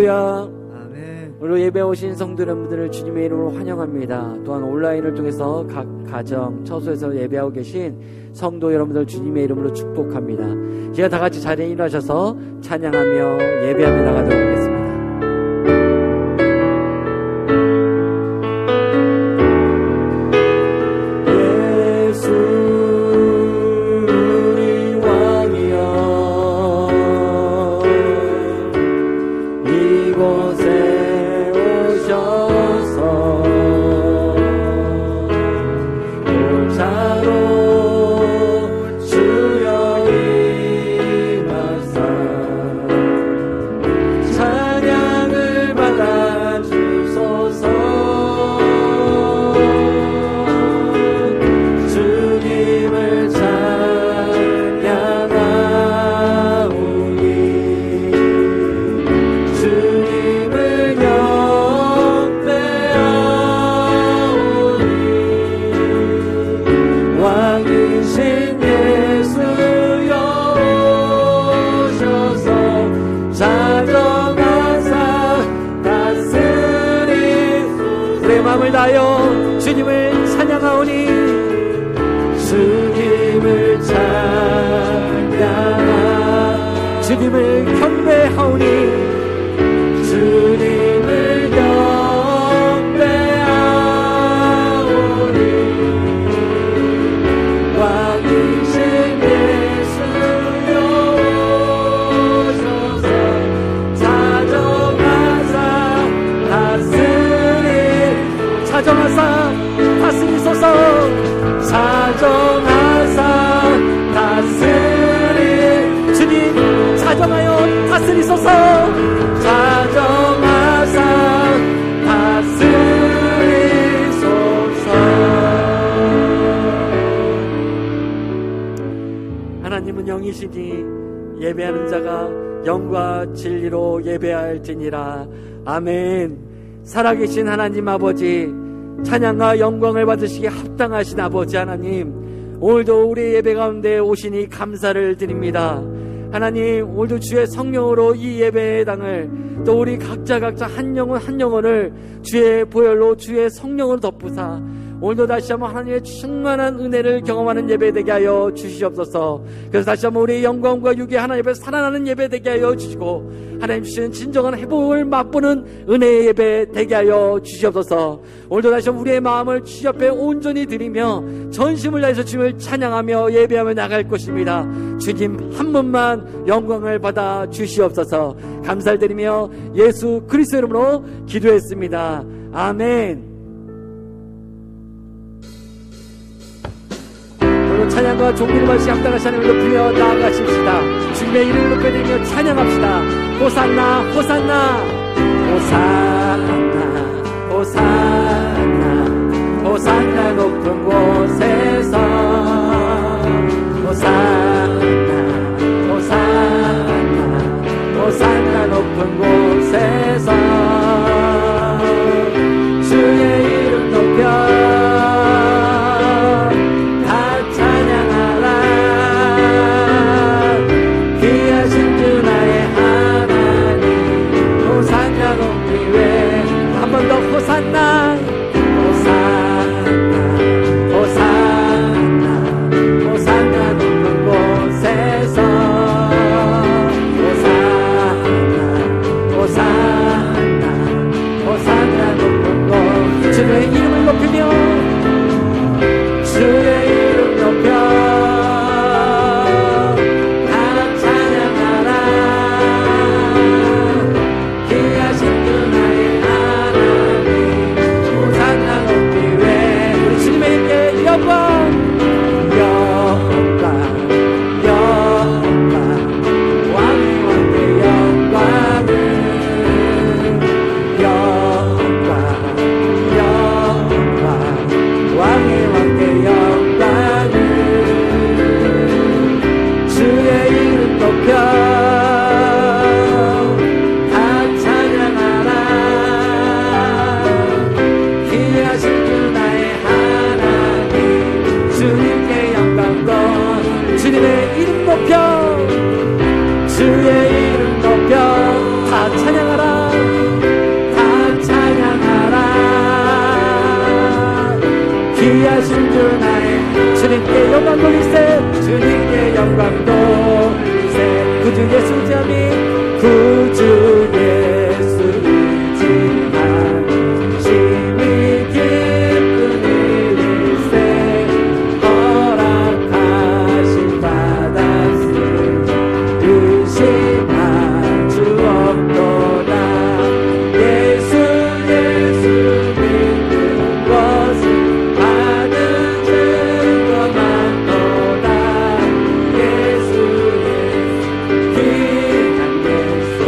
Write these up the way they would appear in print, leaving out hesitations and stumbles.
할렐루야. 아멘. 오늘 예배 오신 성도 여러분들을 주님의 이름으로 환영합니다. 또한 온라인을 통해서 각 가정, 처소에서 예배하고 계신 성도 여러분들 주님의 이름으로 축복합니다. 제가 다 같이 자리에 일어나셔서 찬양하며 예배하며 나가도록 하겠습니다. 주님을 찬양하오니 주님을 찬양하 주님을 경배하오니 주님을 경배하오니 왕이신 예수여 오셔서 자정하사 다스리소서 자정하사 다스리 주님 자정하여 다스리소서 자정하사 다스리소서. 하나님은 영이시니 예배하는 자가 영과 진리로 예배할지니라. 아멘. 살아계신 하나님 아버지, 찬양과 영광을 받으시기에 합당하신 아버지 하나님, 오늘도 우리 예배 가운데 오시니 감사를 드립니다. 하나님, 오늘도 주의 성령으로 이 예배당을, 또 우리 각자 한 영혼 한 영혼을 주의 보혈로 주의 성령으로 덮으사 오늘도 다시 한번 하나님의 충만한 은혜를 경험하는 예배 되게 하여 주시옵소서. 그래서 다시 한번 우리의 영광과 유괴 하나님 앞에 살아나는 예배 되게 하여 주시고, 하나님 주시는 진정한 회복을 맛보는 은혜의 예배 되게 하여 주시옵소서. 오늘도 다시 한번 우리의 마음을 주 옆에 온전히 드리며 전심을 다해서 주님을 찬양하며 예배하며 나갈 것입니다. 주님 한 분만 영광을 받아 주시옵소서. 감사를 드리며 예수 그리스도 이름으로 기도했습니다. 아멘. 찬양과 종기를 받으시 합당하신 하나님을 높이며 나아가십시다. 주님의 이름을 높여드리며 찬양합시다. 호산나 호산나 호산나 호산나 호산나 높은 곳에서 호산나 호산나 호산나 높은 곳에서 주의 이름 높여 호산나 호산나 호산나 호산나 높은 곳에서 호산나 호산나 귀하신 주 나의 주님께 영광 돌리세 주님께 영광 돌리세 구주 예수 자비 구주 예수 의지한 심히 기쁜 일일세 허락하신 받았으니 의심할 주 없도다 예수 믿는 것은 받은 증거 많도다 예수 귀한 예수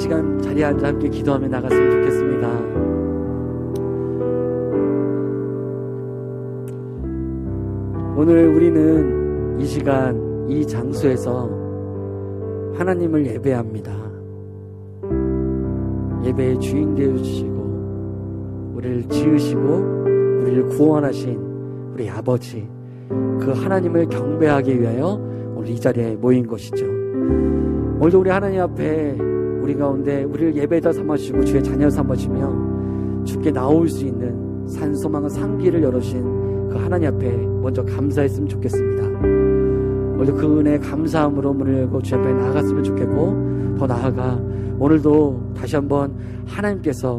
시간 자리에 앉아 함께 기도하며 나갔으면 좋겠습니다. 오늘 우리는 이 시간 이 장소에서 하나님을 예배합니다. 예배의 주인 되어주시고 우리를 지으시고 우리를 구원하신 우리 아버지, 그 하나님을 경배하기 위하여 오늘 이 자리에 모인 것이죠. 오늘도 우리 하나님 앞에 우리 가운데 우리를 예배자 삼아주시고 주의 자녀 삼아주시며 주께 나올 수 있는 산소망과 상기를 열어주신 그 하나님 앞에 먼저 감사했으면 좋겠습니다. 오늘도 그 은혜에 감사함으로 문을 열고 주 앞에 나아갔으면 좋겠고, 더 나아가 오늘도 다시 한번 하나님께서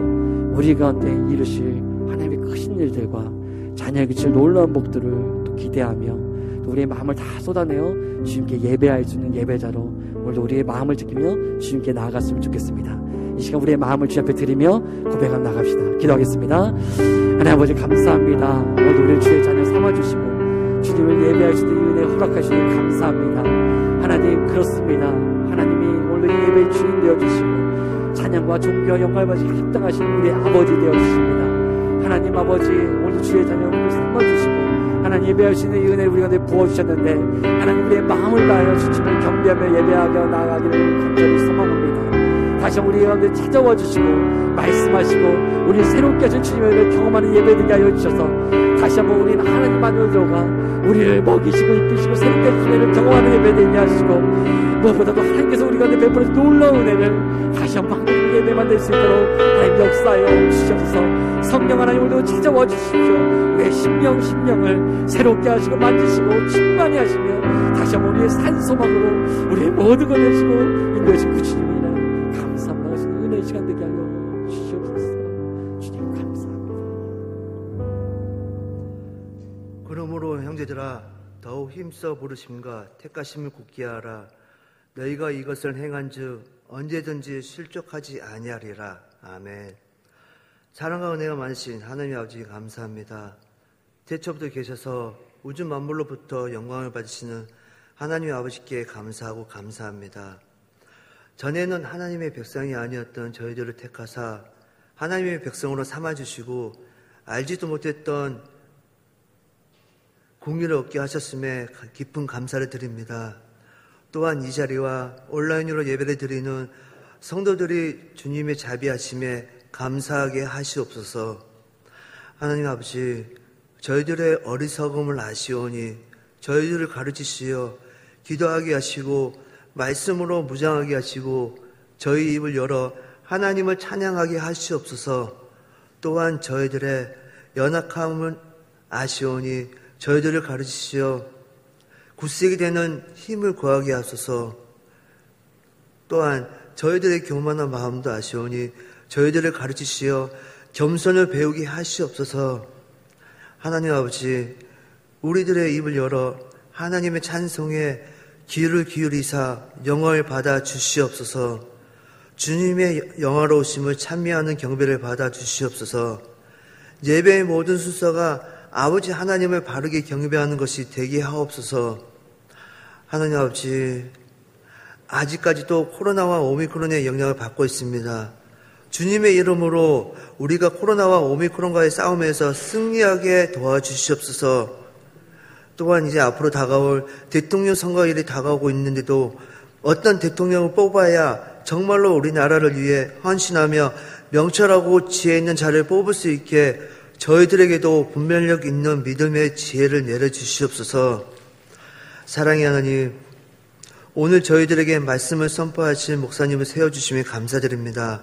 우리 가운데 이루실 하나님의 크신 일들과 자녀에게 주실 놀라운 복들을 또 기대하며 또 우리의 마음을 다 쏟아내어 주님께 예배할 수 있는 예배자로 오늘도 우리의 마음을 지키며 주님께 나아갔으면 좋겠습니다. 이 시간 우리의 마음을 주 앞에 드리며 고백하며 나갑시다. 기도하겠습니다. 하나님 아버지 감사합니다. 오늘도 우리를 주의 자녀 삼아주시고 주님을 예배할 수 있는 은혜 허락하시니 감사합니다. 하나님, 그렇습니다. 하나님이 오늘 예배의 주인 되어주시고 찬양과 존귀와 영광을 받으시기 합당하신 우리 아버지 되어주십니다. 하나님 아버지, 오늘 주의 자녀를 삼아주시고 하나님 예배할 수 있는 이 은혜를 우리 가운데 부어주셨는데, 하나님 우리의 마음을 다하여 주님을 경배하며 예배하며 나아가기를 간절히 소망합니다. 다시 한번 우리 가운데 찾아와 주시고 말씀하시고 우리 새롭게 하신 주님의 은혜를 경험하는 예배 되게 하여 주셔서 다시 한번 우리는 하나님 안으로 들어가 우리를 먹이시고 입히시고 새롭게 하신 은혜를 경험하는 예배 되게 하시고, 무엇보다도 하나님께서 우리 가운데 베풀어 놀라운 은혜를 다시 한번 하나님 예배만 될 수 있도록 하나님 역사하여 주셔서 성령 하나님 오늘도 찾아와 주십시오. 우리의 심령을 새롭게 하시고 만지시고 충만히 하시며 다시 한번 우리의 산소망으로 우리의 모든 것 되시고 인도하신 그 주님이라 감사합니다. 하시는 은혜의 시간 되게 하여 주시옵소서. 주님 감사합니다. 그러므로 형제들아, 더욱 힘써 부르심과 택하심을 굳게 하라. 너희가 이것을 행한즉 언제든지 실족하지 아니하리라. 아멘. 사랑과 은혜가 많으신 하나님 아버지 감사합니다. 태초부터 계셔서 우주 만물로부터 영광을 받으시는 하나님 아버지께 감사하고 감사합니다. 전에는 하나님의 백성이 아니었던 저희들을 택하사 하나님의 백성으로 삼아주시고 알지도 못했던 공의를 얻게 하셨음에 깊은 감사를 드립니다. 또한 이 자리와 온라인으로 예배를 드리는 성도들이 주님의 자비하심에 감사하게 하시옵소서. 하나님 아버지, 저희들의 어리석음을 아시오니 저희들을 가르치시어 기도하게 하시고 말씀으로 무장하게 하시고 저희 입을 열어 하나님을 찬양하게 하시옵소서. 또한 저희들의 연약함을 아시오니 저희들을 가르치시어 굳세게 되는 힘을 구하게 하소서. 또한 저희들의 교만한 마음도 아시오니 저희들을 가르치시어 겸손을 배우게 하시옵소서. 하나님 아버지, 우리들의 입을 열어 하나님의 찬송에 귀를 기울이사 영광을 받아 주시옵소서. 주님의 영화로우심을 찬미하는 경배를 받아 주시옵소서. 예배의 모든 순서가 아버지 하나님을 바르게 경배하는 것이 되게 하옵소서. 하나님 아버지, 아직까지도 코로나와 오미크론의 영향을 받고 있습니다. 주님의 이름으로 우리가 코로나와 오미크론과의 싸움에서 승리하게 도와주시옵소서. 또한 이제 앞으로 다가올 대통령 선거일이 다가오고 있는데도 어떤 대통령을 뽑아야 정말로 우리나라를 위해 헌신하며 명철하고 지혜 있는 자를 뽑을 수 있게 저희들에게도 분별력 있는 믿음의 지혜를 내려주시옵소서. 사랑의 하나님, 오늘 저희들에게 말씀을 선포하실 목사님을 세워주심에 감사드립니다.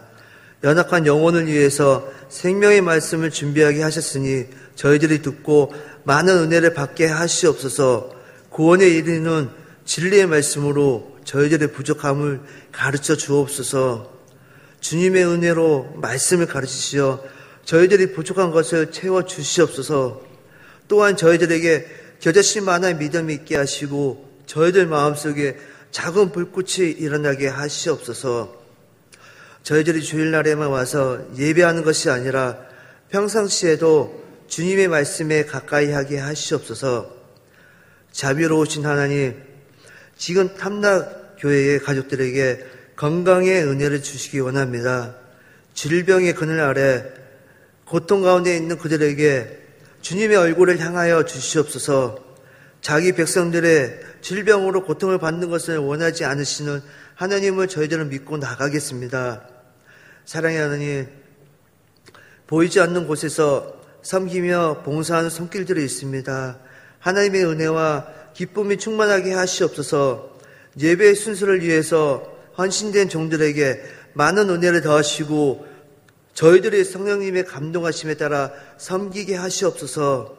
연약한 영혼을 위해서 생명의 말씀을 준비하게 하셨으니 저희들이 듣고 많은 은혜를 받게 하시옵소서. 구원에 이르는 진리의 말씀으로 저희들의 부족함을 가르쳐 주옵소서. 주님의 은혜로 말씀을 가르치시어 저희들이 부족한 것을 채워 주시옵소서. 또한 저희들에게 겨자씨 만한 믿음이 있게 하시고 저희들 마음속에 작은 불꽃이 일어나게 하시옵소서. 저희들이 주일날에만 와서 예배하는 것이 아니라 평상시에도 주님의 말씀에 가까이 하게 하시옵소서. 자비로우신 하나님, 지금 탐락교회의 가족들에게 건강의 은혜를 주시기 원합니다. 질병의 그늘 아래 고통 가운데 있는 그들에게 주님의 얼굴을 향하여 주시옵소서. 자기 백성들의 질병으로 고통을 받는 것을 원하지 않으시는 하나님을 저희들은 믿고 나가겠습니다. 사랑의 하나님, 보이지 않는 곳에서 섬기며 봉사하는 손길들이 있습니다. 하나님의 은혜와 기쁨이 충만하게 하시옵소서. 예배의 순서를 위해서 헌신된 종들에게 많은 은혜를 더하시고 저희들이 성령님의 감동하심에 따라 섬기게 하시옵소서.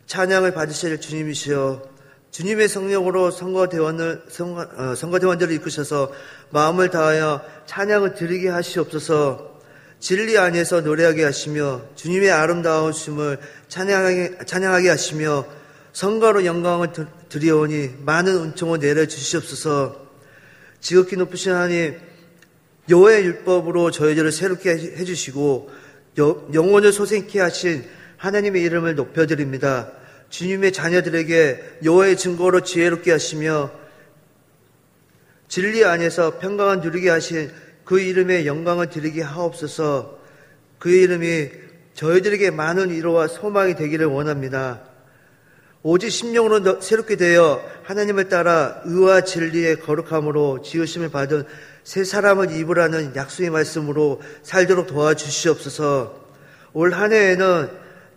찬양을 받으실 주님이시여, 주님의 성령으로 선거대원들을 이끄셔서 마음을 다하여 찬양을 드리게 하시옵소서. 진리 안에서 노래하게 하시며 주님의 아름다우심을 찬양하게 하시며 성가로 영광을 드리오니 많은 은총을 내려주시옵소서. 지극히 높으신 하나님, 여호와의 율법으로 저희들을 새롭게 해주시고 영혼을 소생케 하신 하나님의 이름을 높여드립니다. 주님의 자녀들에게 여호와의 증거로 지혜롭게 하시며 진리 안에서 평강을 누리게 하신 그 이름의 영광을 드리게 하옵소서. 그 이름이 저희들에게 많은 위로와 소망이 되기를 원합니다. 오직 심령으로 새롭게 되어 하나님을 따라 의와 진리의 거룩함으로 지으심을 받은 새 사람을 입으라는 약속의 말씀으로 살도록 도와주시옵소서. 올 한 해에는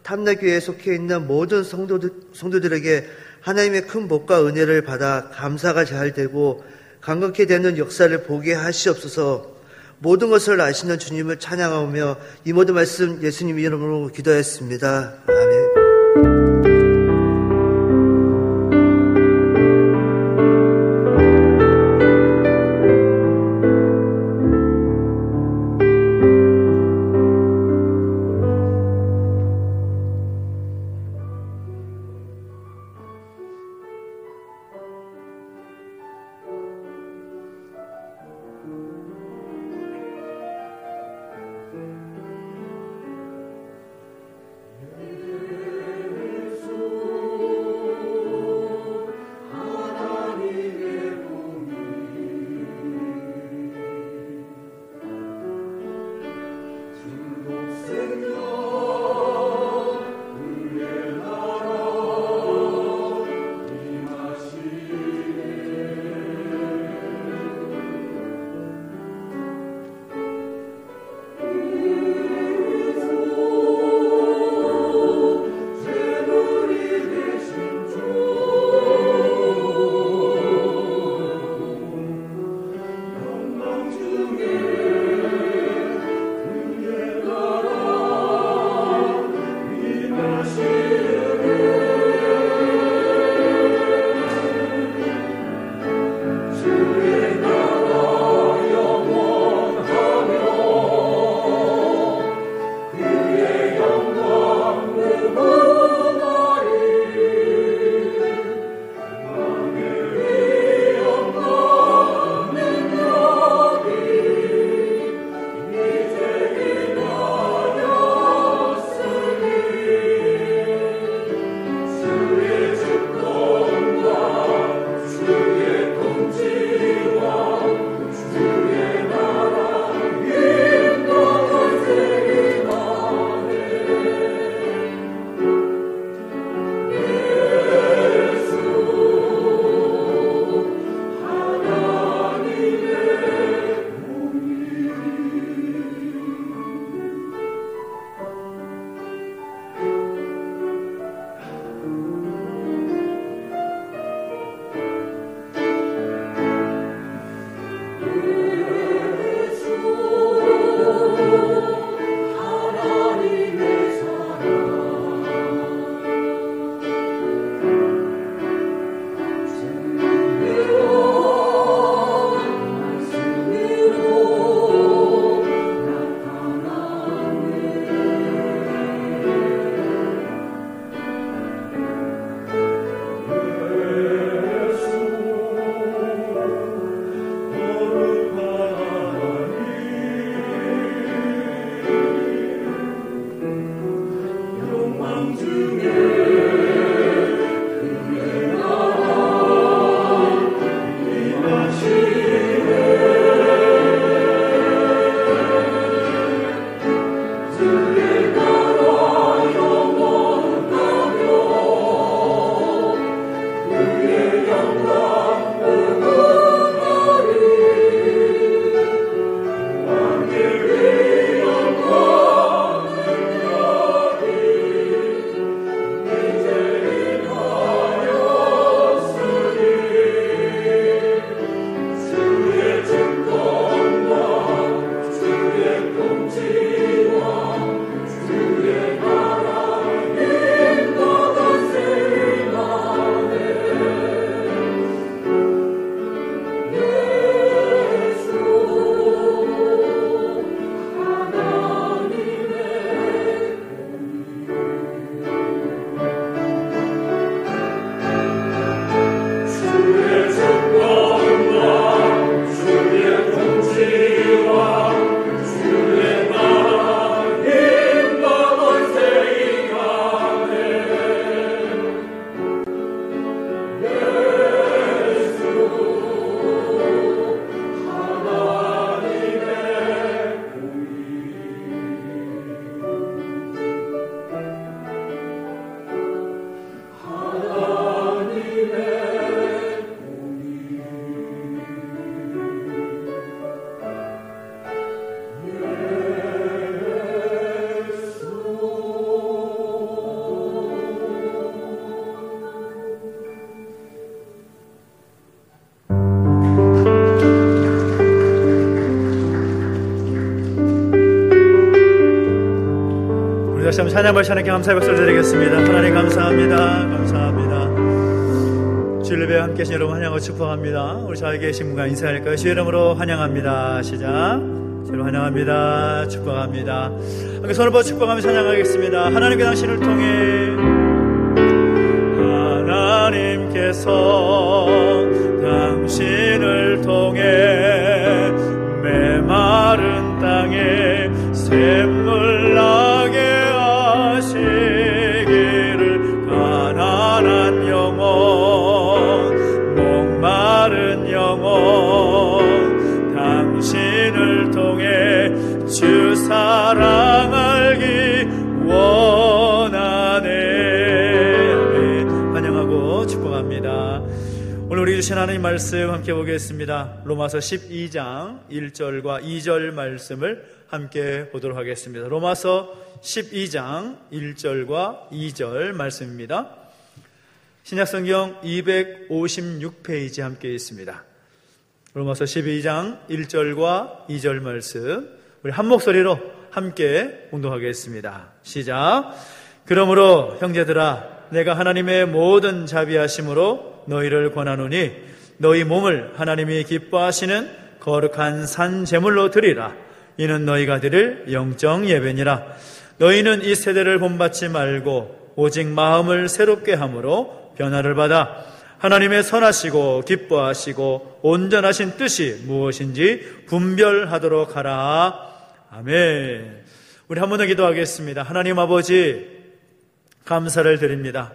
탐내교회에 속해 있는 모든 성도들에게 하나님의 큰 복과 은혜를 받아 감사가 잘 되고 감격케 되는 역사를 보게 하시옵소서. 모든 것을 아시는 주님을 찬양하며 이 모든 말씀 예수님 이름으로 기도했습니다. 아멘. 다시 한번 찬양 발찬하게 감사의 박수를 드리겠습니다. 하나님 감사합니다. 감사합니다. 주일 예배에 함께 하신 여러분 환영하고 축복합니다. 우리 잘 계신 분과 인사할까요? 주의 이름으로 환영합니다. 시작. 주를 환영합니다. 축복합니다. 함께 손을 뻗어 축복하며 찬양하겠습니다. 하나님께 당신을 통해 하나님께서 당신을 통해 메마른 땅에 샘물 나게 하시기를 가난한 영혼 목마른 영혼 당신을 통해 주 사랑 알기 원하네. 아멘. 환영하고 축복합니다. 오늘 우리 주신 하나님 말씀 함께 보겠습니다. 로마서 12장 1절과 2절 말씀을 함께 보도록 하겠습니다. 로마서 12장 1절과 2절 말씀입니다. 신약성경 256페이지 함께 있습니다. 로마서 12장 1절과 2절 말씀 우리 한 목소리로 함께 공독하겠습니다. 시작. 그러므로 형제들아 내가 하나님의 모든 자비하심으로 너희를 권하노니 너희 몸을 하나님이 기뻐하시는 거룩한 산 제물로 드리라. 이는 너희가 드릴 영적 예배니라. 너희는 이 세대를 본받지 말고 오직 마음을 새롭게 함으로 변화를 받아 하나님의 선하시고 기뻐하시고 온전하신 뜻이 무엇인지 분별하도록 하라. 아멘. 우리 한 번 더 기도하겠습니다. 하나님 아버지 감사를 드립니다.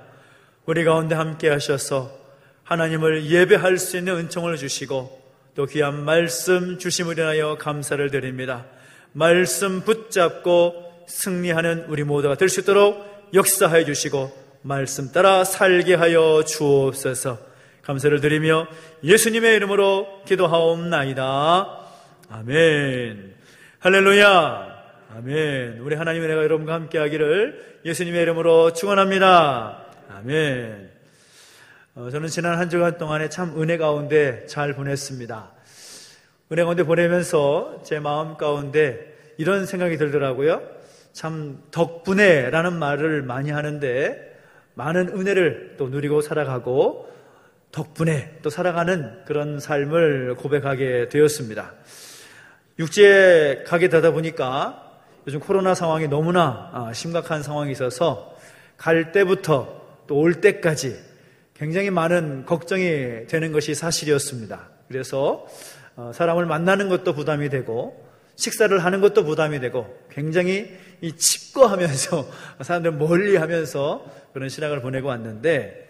우리 가운데 함께 하셔서 하나님을 예배할 수 있는 은총을 주시고 또 귀한 말씀 주심을 인하여 감사를 드립니다. 말씀 붙잡고 승리하는 우리 모두가 될 수 있도록 역사하여 주시고 말씀 따라 살게 하여 주옵소서. 감사를 드리며 예수님의 이름으로 기도하옵나이다. 아멘. 할렐루야. 아멘. 우리 하나님의 은혜가 여러분과 함께 하기를 예수님의 이름으로 축원합니다. 아멘. 저는 지난 한 주간 동안에 참 은혜 가운데 잘 보냈습니다. 은혜 가운데 보내면서 제 마음 가운데 이런 생각이 들더라고요. 참 덕분에 라는 말을 많이 하는데 많은 은혜를 또 누리고 살아가고 덕분에 또 살아가는 그런 삶을 고백하게 되었습니다. 육지에 가게 되다 보니까 요즘 코로나 상황이 너무나 심각한 상황이 있어서 갈 때부터 또 올 때까지 굉장히 많은 걱정이 되는 것이 사실이었습니다. 그래서 사람을 만나는 것도 부담이 되고 식사를 하는 것도 부담이 되고 굉장히 칩거하면서 사람들 멀리하면서 그런 신앙을 보내고 왔는데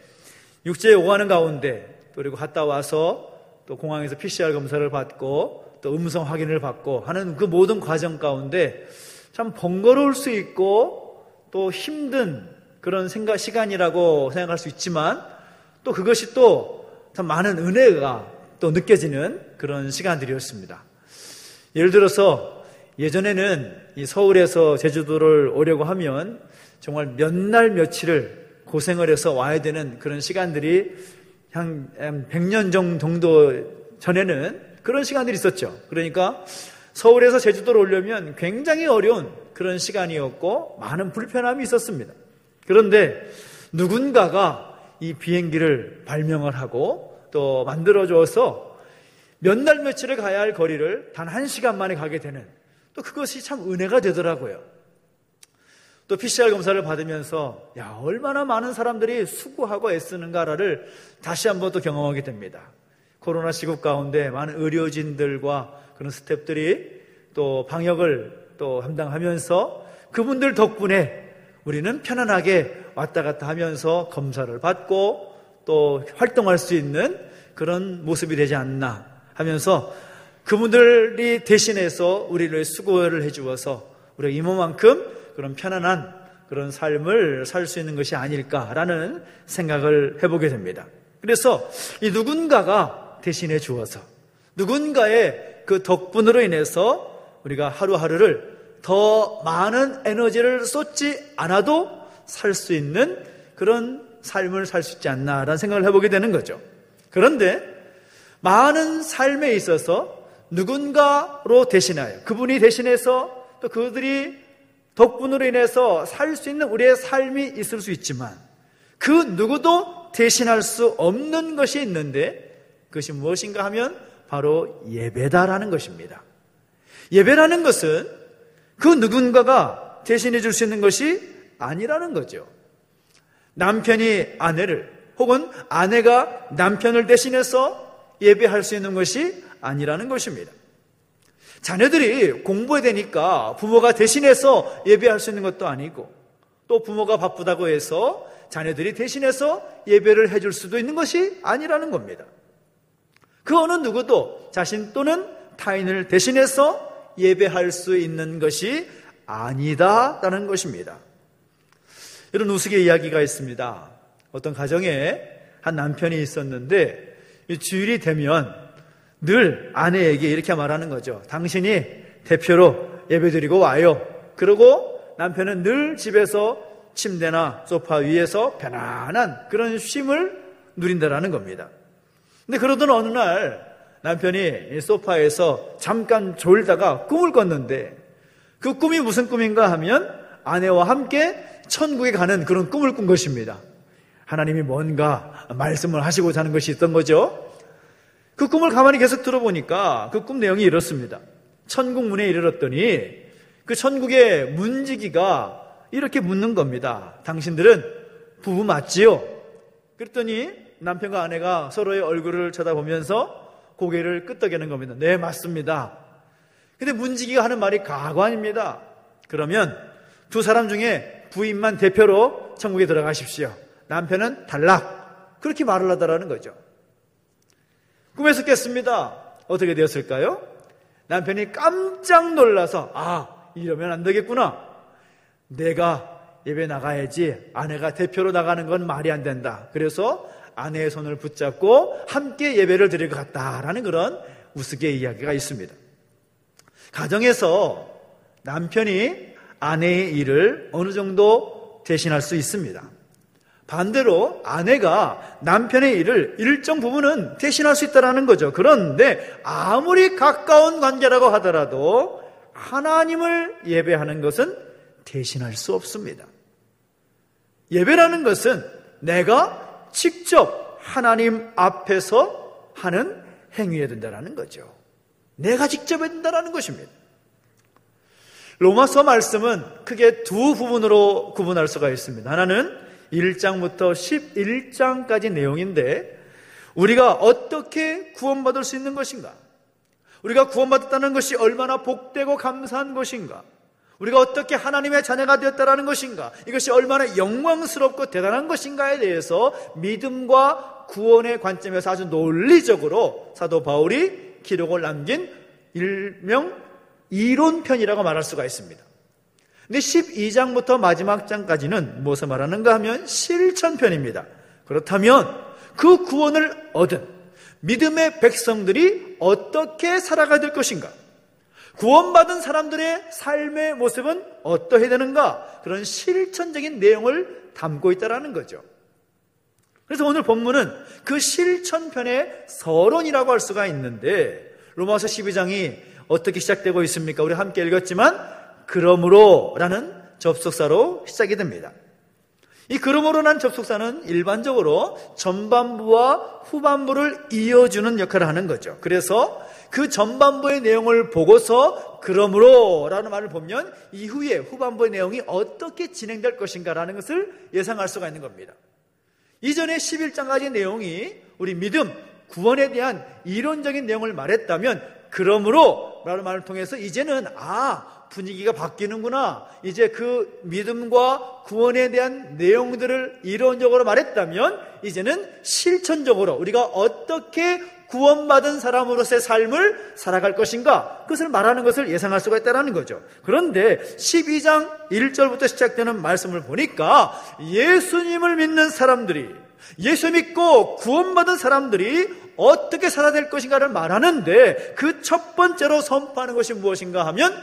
육지에 오가는 가운데 그리고 갔다 와서 또 공항에서 PCR 검사를 받고 또 음성 확인을 받고 하는 그 모든 과정 가운데 참 번거로울 수 있고 또 힘든 그런 시간이라고 생각할 수 있지만 또 그것이 또 참 많은 은혜가 또 느껴지는 그런 시간들이었습니다. 예를 들어서 예전에는 이 서울에서 제주도를 오려고 하면 정말 몇 날 며칠을 고생을 해서 와야 되는 그런 시간들이 한 100년 정도 전에는 그런 시간들이 있었죠. 그러니까 서울에서 제주도로 오려면 굉장히 어려운 그런 시간이었고 많은 불편함이 있었습니다. 그런데 누군가가 이 비행기를 발명을 하고 또 만들어줘서 몇 날 며칠을 가야 할 거리를 단 1시간 만에 가게 되는 또 그것이 참 은혜가 되더라고요. 또 PCR 검사를 받으면서 얼마나 많은 사람들이 수고하고 애쓰는가를 다시 한번 또 경험하게 됩니다. 코로나 시국 가운데 많은 의료진들과 그런 스태프들이 또 방역을 또 담당하면서 그분들 덕분에 우리는 편안하게 왔다 갔다 하면서 검사를 받고 또 활동할 수 있는 그런 모습이 되지 않나 하면서 그분들이 대신해서 우리를 수고를 해주어서 우리가 이모만큼 그런 편안한 그런 삶을 살 수 있는 것이 아닐까라는 생각을 해보게 됩니다. 그래서 이 누군가가 대신해 주어서 누군가의 그 덕분으로 인해서 우리가 하루하루를 더 많은 에너지를 쏟지 않아도 살 수 있는 그런 삶을 살 수 있지 않나라는 생각을 해보게 되는 거죠. 그런데 많은 삶에 있어서 누군가로 대신하여 그분이 대신해서 또 그들이 덕분으로 인해서 살 수 있는 우리의 삶이 있을 수 있지만 그 누구도 대신할 수 없는 것이 있는데 그것이 무엇인가 하면 바로 예배다라는 것입니다. 예배라는 것은 그 누군가가 대신해 줄 수 있는 것이 아니라는 거죠. 남편이 아내를 혹은 아내가 남편을 대신해서 예배할 수 있는 것이 아니라는 것입니다. 자녀들이 공부해야 되니까 부모가 대신해서 예배할 수 있는 것도 아니고 또 부모가 바쁘다고 해서 자녀들이 대신해서 예배를 해줄 수도 있는 것이 아니라는 겁니다. 그 어느 누구도 자신 또는 타인을 대신해서 예배할 수 있는 것이 아니다라는 것입니다. 이런 우스개 이야기가 있습니다. 어떤 가정에 한 남편이 있었는데 주일이 되면 늘 아내에게 이렇게 말하는 거죠. 당신이 대표로 예배드리고 와요. 그러고 남편은 늘 집에서 침대나 소파 위에서 편안한 그런 쉼을 누린다라는 겁니다. 근데 그러던 어느 날 남편이 소파에서 잠깐 졸다가 꿈을 꿨는데 그 꿈이 무슨 꿈인가 하면 아내와 함께 천국에 가는 그런 꿈을 꾼 것입니다. 하나님이 뭔가 말씀을 하시고 자는 것이 있던 거죠. 그 꿈을 가만히 계속 들어보니까 그 꿈 내용이 이렇습니다. 천국 문에 이르렀더니 그 천국의 문지기가 이렇게 묻는 겁니다. 당신들은 부부 맞지요? 그랬더니 남편과 아내가 서로의 얼굴을 쳐다보면서 고개를 끄덕이는 겁니다. 네, 맞습니다. 근데 문지기가 하는 말이 가관입니다. 그러면 두 사람 중에 부인만 대표로 천국에 들어가십시오. 남편은 탈락. 그렇게 말을 하더라는 거죠. 꿈에서 깼습니다. 어떻게 되었을까요? 남편이 깜짝 놀라서 이러면 안 되겠구나. 내가 예배 나가야지 아내가 대표로 나가는 건 말이 안 된다. 그래서 아내의 손을 붙잡고 함께 예배를 드릴 것 같다라는 그런 우스개 이야기가 있습니다. 가정에서 남편이 아내의 일을 어느 정도 대신할 수 있습니다. 반대로 아내가 남편의 일을 일정 부분은 대신할 수 있다는 거죠. 그런데 아무리 가까운 관계라고 하더라도 하나님을 예배하는 것은 대신할 수 없습니다. 예배라는 것은 내가 직접 하나님 앞에서 하는 행위해야 된다는 거죠. 내가 직접 해야 된다는 것입니다. 로마서 말씀은 크게 두 부분으로 구분할 수가 있습니다. 하나는 1장부터 11장까지 내용인데 우리가 어떻게 구원받을 수 있는 것인가? 우리가 구원받았다는 것이 얼마나 복되고 감사한 것인가? 우리가 어떻게 하나님의 자녀가 되었다는 것인가? 이것이 얼마나 영광스럽고 대단한 것인가에 대해서 믿음과 구원의 관점에서 아주 논리적으로 사도 바울이 기록을 남긴 일명 이론편이라고 말할 수가 있습니다. 근데 12장부터 마지막 장까지는 무엇을 말하는가 하면 실천편입니다. 그렇다면 그 구원을 얻은 믿음의 백성들이 어떻게 살아가야 될 것인가? 구원받은 사람들의 삶의 모습은 어떠해야 되는가? 그런 실천적인 내용을 담고 있다는 거죠. 그래서 오늘 본문은 그 실천편의 서론이라고 할 수가 있는데 로마서 12장이 어떻게 시작되고 있습니까? 우리 함께 읽었지만 그러므로라는 접속사로 시작이 됩니다. 이 그러므로라는 접속사는 일반적으로 전반부와 후반부를 이어주는 역할을 하는 거죠. 그래서 그 전반부의 내용을 보고서 그러므로라는 말을 보면 이후에 후반부의 내용이 어떻게 진행될 것인가라는 것을 예상할 수가 있는 겁니다. 이전에 11장까지 내용이 우리 믿음, 구원에 대한 이론적인 내용을 말했다면 그러므로라는 말을 통해서 이제는 분위기가 바뀌는구나. 이제 그 믿음과 구원에 대한 내용들을 이론적으로 말했다면 이제는 실천적으로 우리가 어떻게 구원받은 사람으로서의 삶을 살아갈 것인가, 그것을 말하는 것을 예상할 수가 있다는 거죠. 그런데 12장 1절부터 시작되는 말씀을 보니까 예수님을 믿는 사람들이, 예수 믿고 구원받은 사람들이 어떻게 살아야 될 것인가를 말하는데 그 첫 번째로 선포하는 것이 무엇인가 하면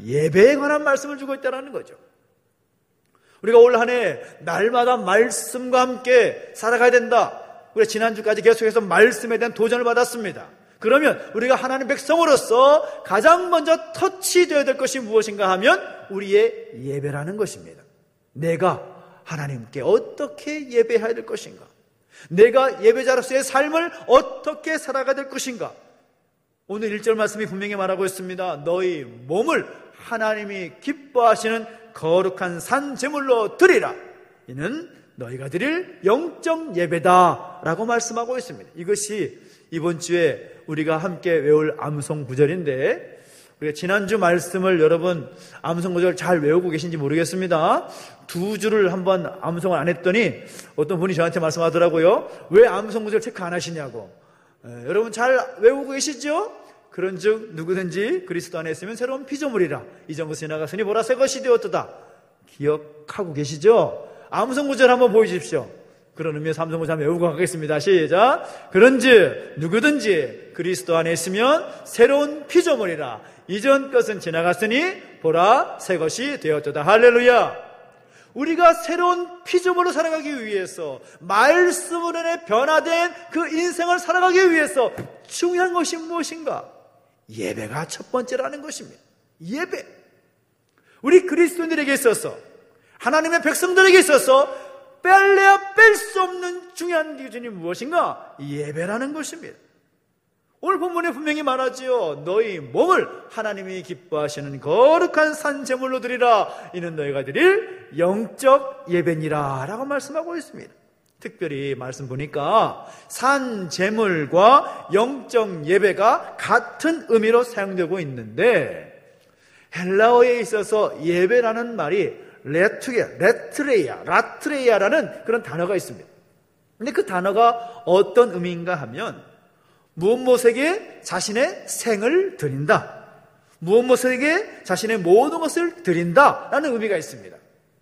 예배에 관한 말씀을 주고 있다는 거죠. 우리가 올 한 해 날마다 말씀과 함께 살아가야 된다. 우리 지난주까지 계속해서 말씀에 대한 도전을 받았습니다. 그러면 우리가 하나님 백성으로서 가장 먼저 터치되어야 될 것이 무엇인가 하면 우리의 예배라는 것입니다. 내가 하나님께 어떻게 예배해야 될 것인가? 내가 예배자로서의 삶을 어떻게 살아가야 될 것인가? 오늘 1절 말씀이 분명히 말하고 있습니다. 너희 몸을 하나님이 기뻐하시는 거룩한 산 제물로 드리라. 이는 너희가 드릴 영적 예배다 라고 말씀하고 있습니다. 이것이 이번 주에 우리가 함께 외울 암송 구절인데, 우리가 지난주 말씀을 여러분 암송 구절 잘 외우고 계신지 모르겠습니다. 2주를 한번 암송을 안 했더니 어떤 분이 저한테 말씀하더라고요. 왜 암송 구절 체크 안 하시냐고. 여러분 잘 외우고 계시죠? 그런즉 누구든지 그리스도 안에 있으면 새로운 피조물이라. 이전 것이 지나갔으니 보라 새 것이 되었도다. 기억하고 계시죠? 암송 구절 한번 보여주십시오. 그런 의미에서 암송 구절 한번 외우고 가겠습니다. 시작. 그런즉 누구든지 그리스도 안에 있으면 새로운 피조물이라. 이전 것은 지나갔으니 보라 새 것이 되었도다. 할렐루야. 우리가 새로운 피조물로 살아가기 위해서, 말씀으로 인해 변화된 그 인생을 살아가기 위해서 중요한 것이 무엇인가? 예배가 첫 번째라는 것입니다. 예배. 우리 그리스도인들에게 있어서, 하나님의 백성들에게 있어서 뺄래야 뺄 수 없는 중요한 기준이 무엇인가? 예배라는 것입니다. 오늘 본문에 분명히 말하지요. 너희 몸을 하나님이 기뻐하시는 거룩한 산 제물로 드리라. 이는 너희가 드릴 영적 예배니라 라고 말씀하고 있습니다. 특별히 말씀 보니까 산 제물과 영적 예배가 같은 의미로 사용되고 있는데, 헬라어에 있어서 예배라는 말이 라트레이아라는 그런 단어가 있습니다. 근데 그 단어가 어떤 의미인가 하면 무엇에게 자신의 생을 드린다, 무엇에게 자신의 모든 것을 드린다라는 의미가 있습니다.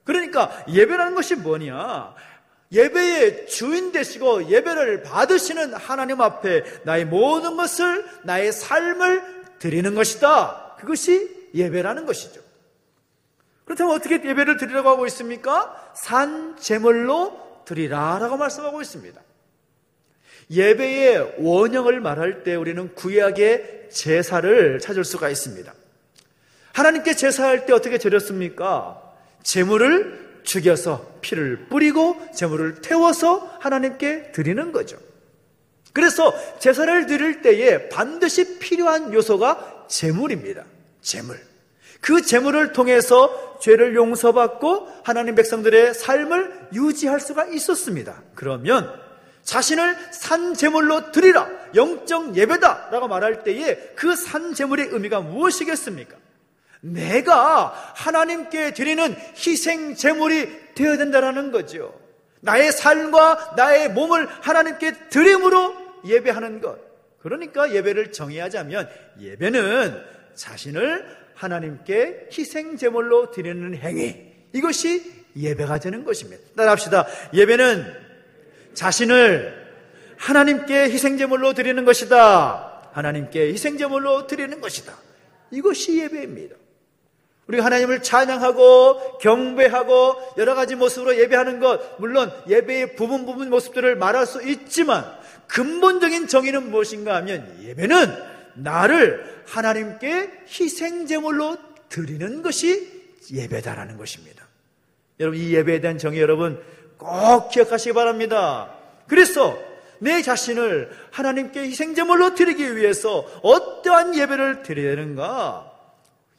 그러니까 예배라는 것이 뭐냐? 예배의 주인 되시고 예배를 받으시는 하나님 앞에 나의 모든 것을, 나의 삶을 드리는 것이다. 그것이 예배라는 것이죠. 그렇다면 어떻게 예배를 드리라고 하고 있습니까? 산 제물로 드리라 라고 말씀하고 있습니다. 예배의 원형을 말할 때 우리는 구약의 제사를 찾을 수가 있습니다. 하나님께 제사할 때 어떻게 드렸습니까? 제물을 죽여서 피를 뿌리고 제물을 태워서 하나님께 드리는 거죠. 그래서 제사를 드릴 때에 반드시 필요한 요소가 제물입니다. 제물. 그 제물을 통해서 죄를 용서받고 하나님 백성들의 삶을 유지할 수가 있었습니다. 그러면 자신을 산 제물로 드리라, 영적 예배다 라고 말할 때에 그 산 제물의 의미가 무엇이겠습니까? 내가 하나님께 드리는 희생 제물이 되어야 된다는 거죠. 나의 삶과 나의 몸을 하나님께 드림으로 예배하는 것. 그러니까 예배를 정의하자면 예배는 자신을 하나님께 희생 제물로 드리는 행위, 이것이 예배가 되는 것입니다. 따라합시다. 예배는 자신을 하나님께 희생제물로 드리는 것이다. 하나님께 희생제물로 드리는 것이다. 이것이 예배입니다. 우리가 하나님을 찬양하고 경배하고 여러 가지 모습으로 예배하는 것, 물론 예배의 부분 모습들을 말할 수 있지만 근본적인 정의는 무엇인가 하면 예배는 나를 하나님께 희생제물로 드리는 것이 예배다라는 것입니다. 여러분, 이 예배에 대한 정의 여러분 꼭 기억하시기 바랍니다. 그래서 내 자신을 하나님께 희생제물로 드리기 위해서 어떠한 예배를 드려야 되는가?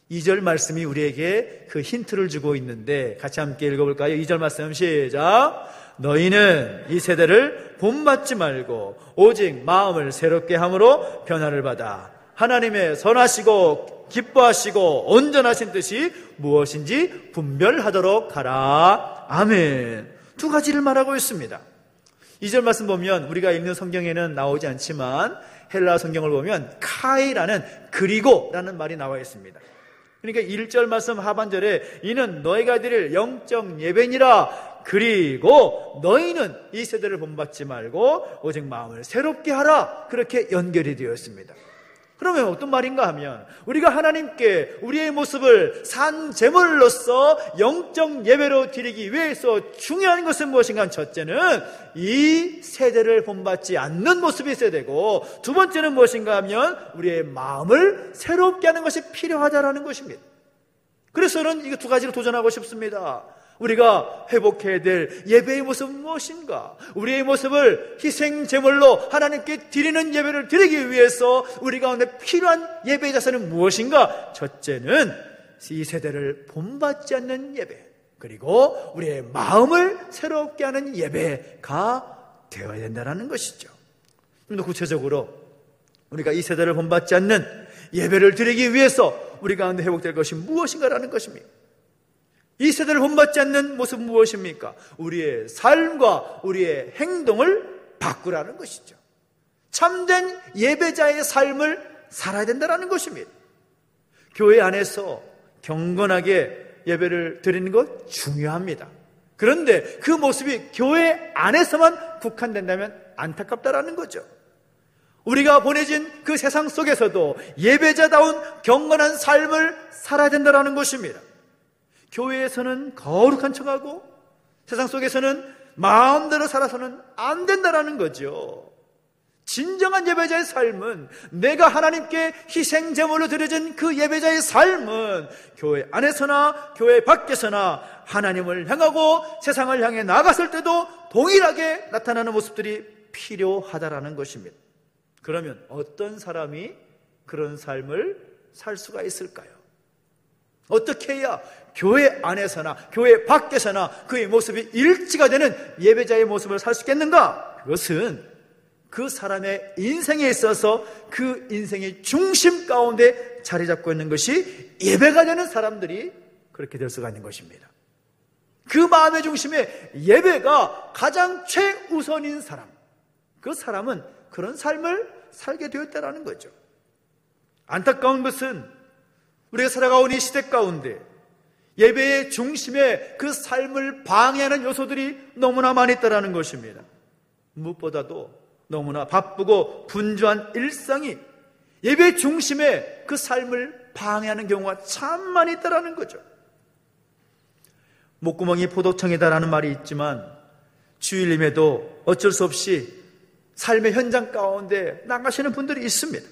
2절 말씀이 우리에게 그 힌트를 주고 있는데 같이 함께 읽어볼까요? 2절 말씀 시작. 너희는 이 세대를 본받지 말고 오직 마음을 새롭게 함으로 변화를 받아 하나님의 선하시고 기뻐하시고 온전하신 뜻이 무엇인지 분별하도록 하라. 아멘. 두 가지를 말하고 있습니다. 2절 말씀 보면 우리가 읽는 성경에는 나오지 않지만 헬라 성경을 보면 카이라는 그리고라는 말이 나와 있습니다. 그러니까 1절 말씀 하반절에 이는 너희가 드릴 영적 예배니라. 그리고 너희는 이 세대를 본받지 말고 오직 마음을 새롭게 하라. 그렇게 연결이 되어 있습니다. 그러면 어떤 말인가 하면 우리가 하나님께 우리의 모습을 산 제물로서 영적 예배로 드리기 위해서 중요한 것은 무엇인가 하면 첫째는 이 세대를 본받지 않는 모습이 있어야 되고, 두 번째는 무엇인가 하면 우리의 마음을 새롭게 하는 것이 필요하다라는 것입니다. 그래서 저는 이 두 가지를 도전하고 싶습니다. 우리가 회복해야 될 예배의 모습은 무엇인가? 우리의 모습을 희생 제물로 하나님께 드리는 예배를 드리기 위해서 우리 가운데 필요한 예배의 자세는 무엇인가? 첫째는 이 세대를 본받지 않는 예배, 그리고 우리의 마음을 새롭게 하는 예배가 되어야 된다는 것이죠. 좀 더 구체적으로 우리가 이 세대를 본받지 않는 예배를 드리기 위해서 우리 가운데 회복될 것이 무엇인가라는 것입니다. 이 세대를 본받지 않는 모습은 무엇입니까? 우리의 삶과 우리의 행동을 바꾸라는 것이죠. 참된 예배자의 삶을 살아야 된다는 것입니다. 교회 안에서 경건하게 예배를 드리는 것 중요합니다. 그런데 그 모습이 교회 안에서만 국한된다면 안타깝다라는 거죠. 우리가 보내진 그 세상 속에서도 예배자다운 경건한 삶을 살아야 된다는 것입니다. 교회에서는 거룩한 척하고 세상 속에서는 마음대로 살아서는 안 된다는 거죠. 진정한 예배자의 삶은, 내가 하나님께 희생제물로 드려진 그 예배자의 삶은 교회 안에서나 교회 밖에서나 하나님을 향하고 세상을 향해 나갔을 때도 동일하게 나타나는 모습들이 필요하다라는 것입니다. 그러면 어떤 사람이 그런 삶을 살 수가 있을까요? 어떻게 해야 교회 안에서나 교회 밖에서나 그의 모습이 일치가 되는 예배자의 모습을 살 수 있겠는가? 그것은 그 사람의 인생에 있어서 그 인생의 중심 가운데 자리 잡고 있는 것이 예배가 되는 사람들이 그렇게 될 수가 있는 것입니다. 그 마음의 중심에 예배가 가장 최우선인 사람, 그 사람은 그런 삶을 살게 되었다는 거죠. 안타까운 것은 우리가 살아가온 이 시대 가운데 예배의 중심에 그 삶을 방해하는 요소들이 너무나 많이 있다는 것입니다. 무엇보다도 너무나 바쁘고 분주한 일상이 예배의 중심에 그 삶을 방해하는 경우가 참 많이 있다는 거죠. 목구멍이 포도청이다라는 말이 있지만 주일임에도 어쩔 수 없이 삶의 현장 가운데 나가시는 분들이 있습니다.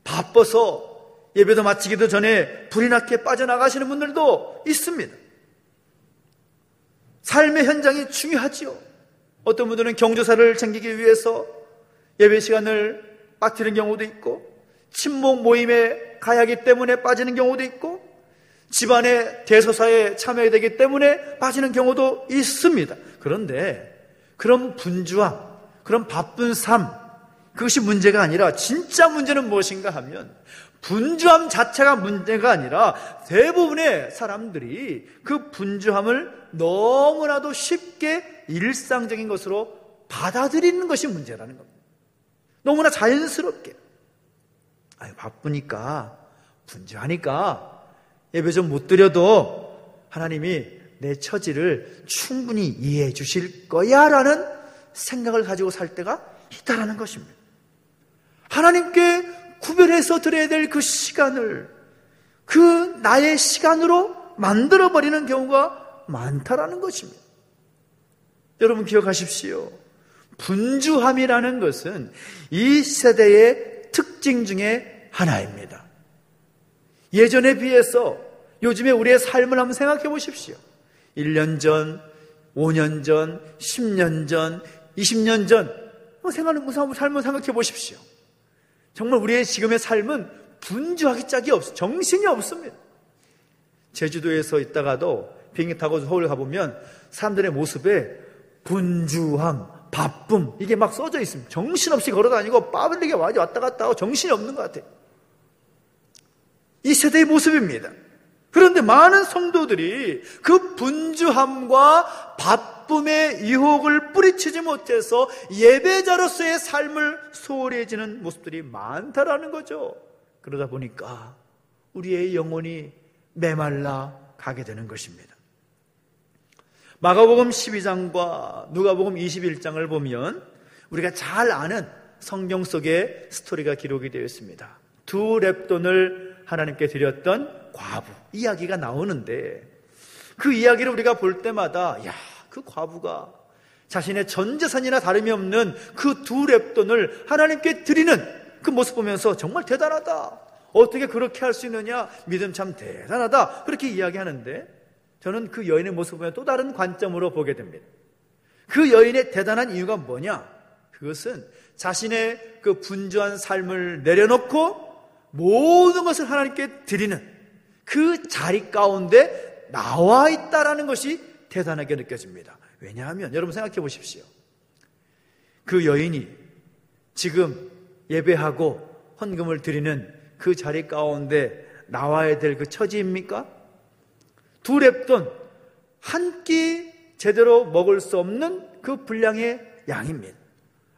바빠서 예배도 마치기도 전에 불이 나게 빠져나가시는 분들도 있습니다. 삶의 현장이 중요하지요. 어떤 분들은 경조사를 챙기기 위해서 예배 시간을 빠뜨리는 경우도 있고, 친목 모임에 가야 하기 때문에 빠지는 경우도 있고, 집안의 대소사에 참여해야 되기 때문에 빠지는 경우도 있습니다. 그런데 그런 분주함, 그런 바쁜 삶, 그것이 문제가 아니라 진짜 문제는 무엇인가 하면 분주함 자체가 문제가 아니라 대부분의 사람들이 그 분주함을 너무나도 쉽게 일상적인 것으로 받아들이는 것이 문제라는 겁니다. 너무나 자연스럽게 바쁘니까 분주하니까 예배 좀 못 드려도 하나님이 내 처지를 충분히 이해해 주실 거야 라는 생각을 가지고 살 때가 있다라는 것입니다. 하나님께 구별해서 드려야 될 그 시간을 그 나의 시간으로 만들어버리는 경우가 많다라는 것입니다. 여러분 기억하십시오. 분주함이라는 것은 이 세대의 특징 중에 하나입니다. 예전에 비해서 요즘에 우리의 삶을 한번 생각해 보십시오. 1년 전, 5년 전, 10년 전, 20년 전 삶을 생각해 보십시오. 정말 우리의 지금의 삶은 분주하기 짝이 없어요. 정신이 없습니다. 제주도에서 있다가도 비행기 타고 서울 가보면 사람들의 모습에 분주함, 바쁨 이게 막 써져 있습니다. 정신없이 걸어다니고 빠블리게 왔다 갔다 하고 정신이 없는 것 같아요. 이 세대의 모습입니다. 그런데 많은 성도들이 그 분주함과 바쁨의 유혹을 뿌리치지 못해서 예배자로서의 삶을 소홀히 해지는 모습들이 많다라는 거죠. 그러다 보니까 우리의 영혼이 메말라 가게 되는 것입니다. 마가복음 12장과 누가복음 21장을 보면 우리가 잘 아는 성경 속에 스토리가 기록이 되어 있습니다. 2렙돈을 하나님께 드렸던 과부 이야기가 나오는데, 그 이야기를 우리가 볼 때마다 그 과부가 자신의 전 재산이나 다름이 없는 그 2렙돈을 하나님께 드리는 그 모습 보면서 정말 대단하다, 어떻게 그렇게 할 수 있느냐, 믿음 참 대단하다, 그렇게 이야기하는데, 저는 그 여인의 모습을 보면 또 다른 관점으로 보게 됩니다. 그 여인의 대단한 이유가 뭐냐? 그것은 자신의 그 분주한 삶을 내려놓고 모든 것을 하나님께 드리는 그 자리 가운데 나와 있다라는 것이 대단하게 느껴집니다. 왜냐하면 여러분 생각해 보십시오. 그 여인이 지금 예배하고 헌금을 드리는 그 자리 가운데 나와야 될 그 처지입니까? 2렙돈, 한 끼 제대로 먹을 수 없는 그 분량의 양입니다.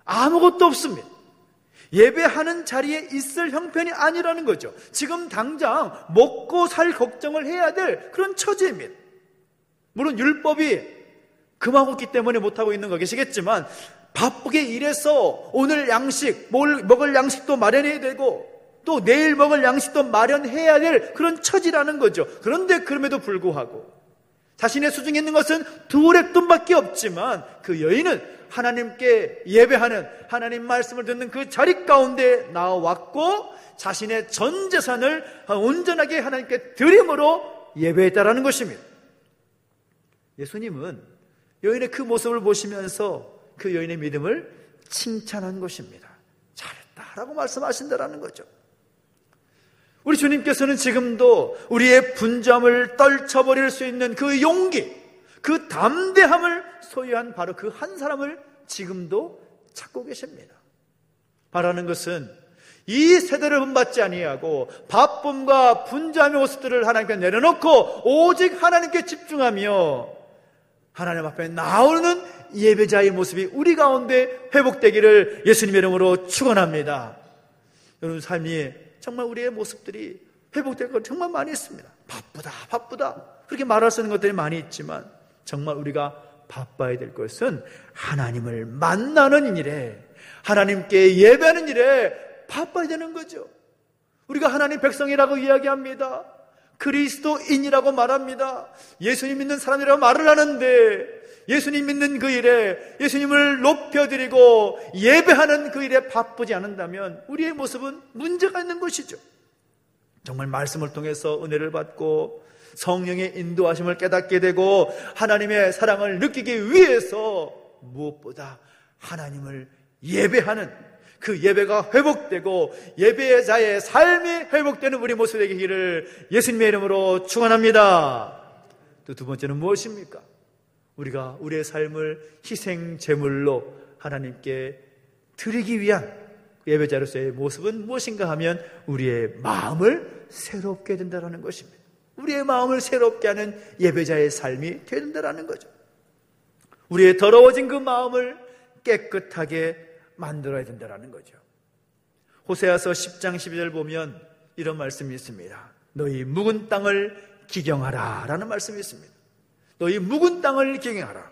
아무것도 없습니다. 예배하는 자리에 있을 형편이 아니라는 거죠. 지금 당장 먹고 살 걱정을 해야 될 그런 처지입니다. 물론 율법이 금하고있기 때문에 못하고 있는 거 계시겠지만, 바쁘게 일해서 오늘 양식, 먹을 양식도 마련해야 되고 또 내일 먹을 양식도 마련해야 될 그런 처지라는 거죠. 그런데 그럼에도 불구하고 자신의 수중에 있는 것은 2렙돈밖에 없지만, 그 여인은 하나님께 예배하는, 하나님 말씀을 듣는 그 자리 가운데 나왔고 자신의 전 재산을 온전하게 하나님께 드림으로 예배했다라는 것입니다. 예수님은 여인의 그 모습을 보시면서 그 여인의 믿음을 칭찬한 것입니다. 잘했다라고 말씀하신다라는 거죠. 우리 주님께서는 지금도 우리의 분주함을 떨쳐버릴 수 있는 그 용기, 그 담대함을 소유한 바로 그 한 사람을 지금도 찾고 계십니다. 바라는 것은 이 세대를 본받지 아니하고 바쁨과 분주함의 모습들을 하나님께 내려놓고 오직 하나님께 집중하며 하나님 앞에 나오는 예배자의 모습이 우리 가운데 회복되기를 예수님의 이름으로 축원합니다. 여러분 삶이 정말 우리의 모습들이 회복될 것 정말 많이 있습니다. 바쁘다 그렇게 말할 수 있는 것들이 많이 있지만, 정말 우리가 바빠야 될 것은 하나님을 만나는 일에, 하나님께 예배하는 일에 바빠야 되는 거죠. 우리가 하나님 백성이라고 이야기합니다. 그리스도인이라고 말합니다. 예수님 믿는 사람이라고 말을 하는데, 예수님 믿는 그 일에, 예수님을 높여드리고 예배하는 그 일에 바쁘지 않는다면 우리의 모습은 문제가 있는 것이죠. 정말 말씀을 통해서 은혜를 받고 성령의 인도하심을 깨닫게 되고 하나님의 사랑을 느끼기 위해서 무엇보다 하나님을 예배하는 그 예배가 회복되고 예배자의 삶이 회복되는 우리 모습이 되기를 예수님의 이름으로 축원합니다. 또 두 번째는 무엇입니까? 우리가 우리의 삶을 희생 제물로 하나님께 드리기 위한 예배자로서의 모습은 무엇인가 하면 우리의 마음을 새롭게 된다는 것입니다. 우리의 마음을 새롭게 하는 예배자의 삶이 되어야 된다는 거죠. 우리의 더러워진 그 마음을 깨끗하게 만들어야 된다는 거죠. 호세아서 10장 12절 보면 이런 말씀이 있습니다. 너희 묵은 땅을 기경하라 라는 말씀이 있습니다. 너희 묵은 땅을 기경하라.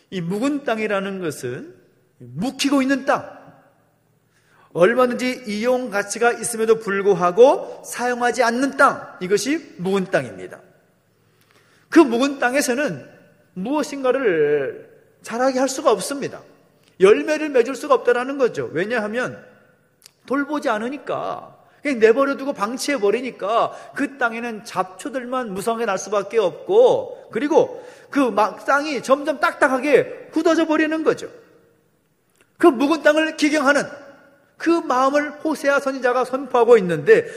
이 묵은 땅이라는 것은 묵히고 있는 땅, 얼마든지 이용 가치가 있음에도 불구하고 사용하지 않는 땅, 이것이 묵은 땅입니다. 그 묵은 땅에서는 무엇인가를 자라게 할 수가 없습니다. 열매를 맺을 수가 없다는 거죠. 왜냐하면 돌보지 않으니까, 그냥 내버려두고 방치해버리니까 그 땅에는 잡초들만 무성하게 날 수밖에 없고, 그리고 그 땅이 점점 딱딱하게 굳어져 버리는 거죠. 그 묵은 땅을 기경하는 그 마음을 호세아 선지자가 선포하고 있는데,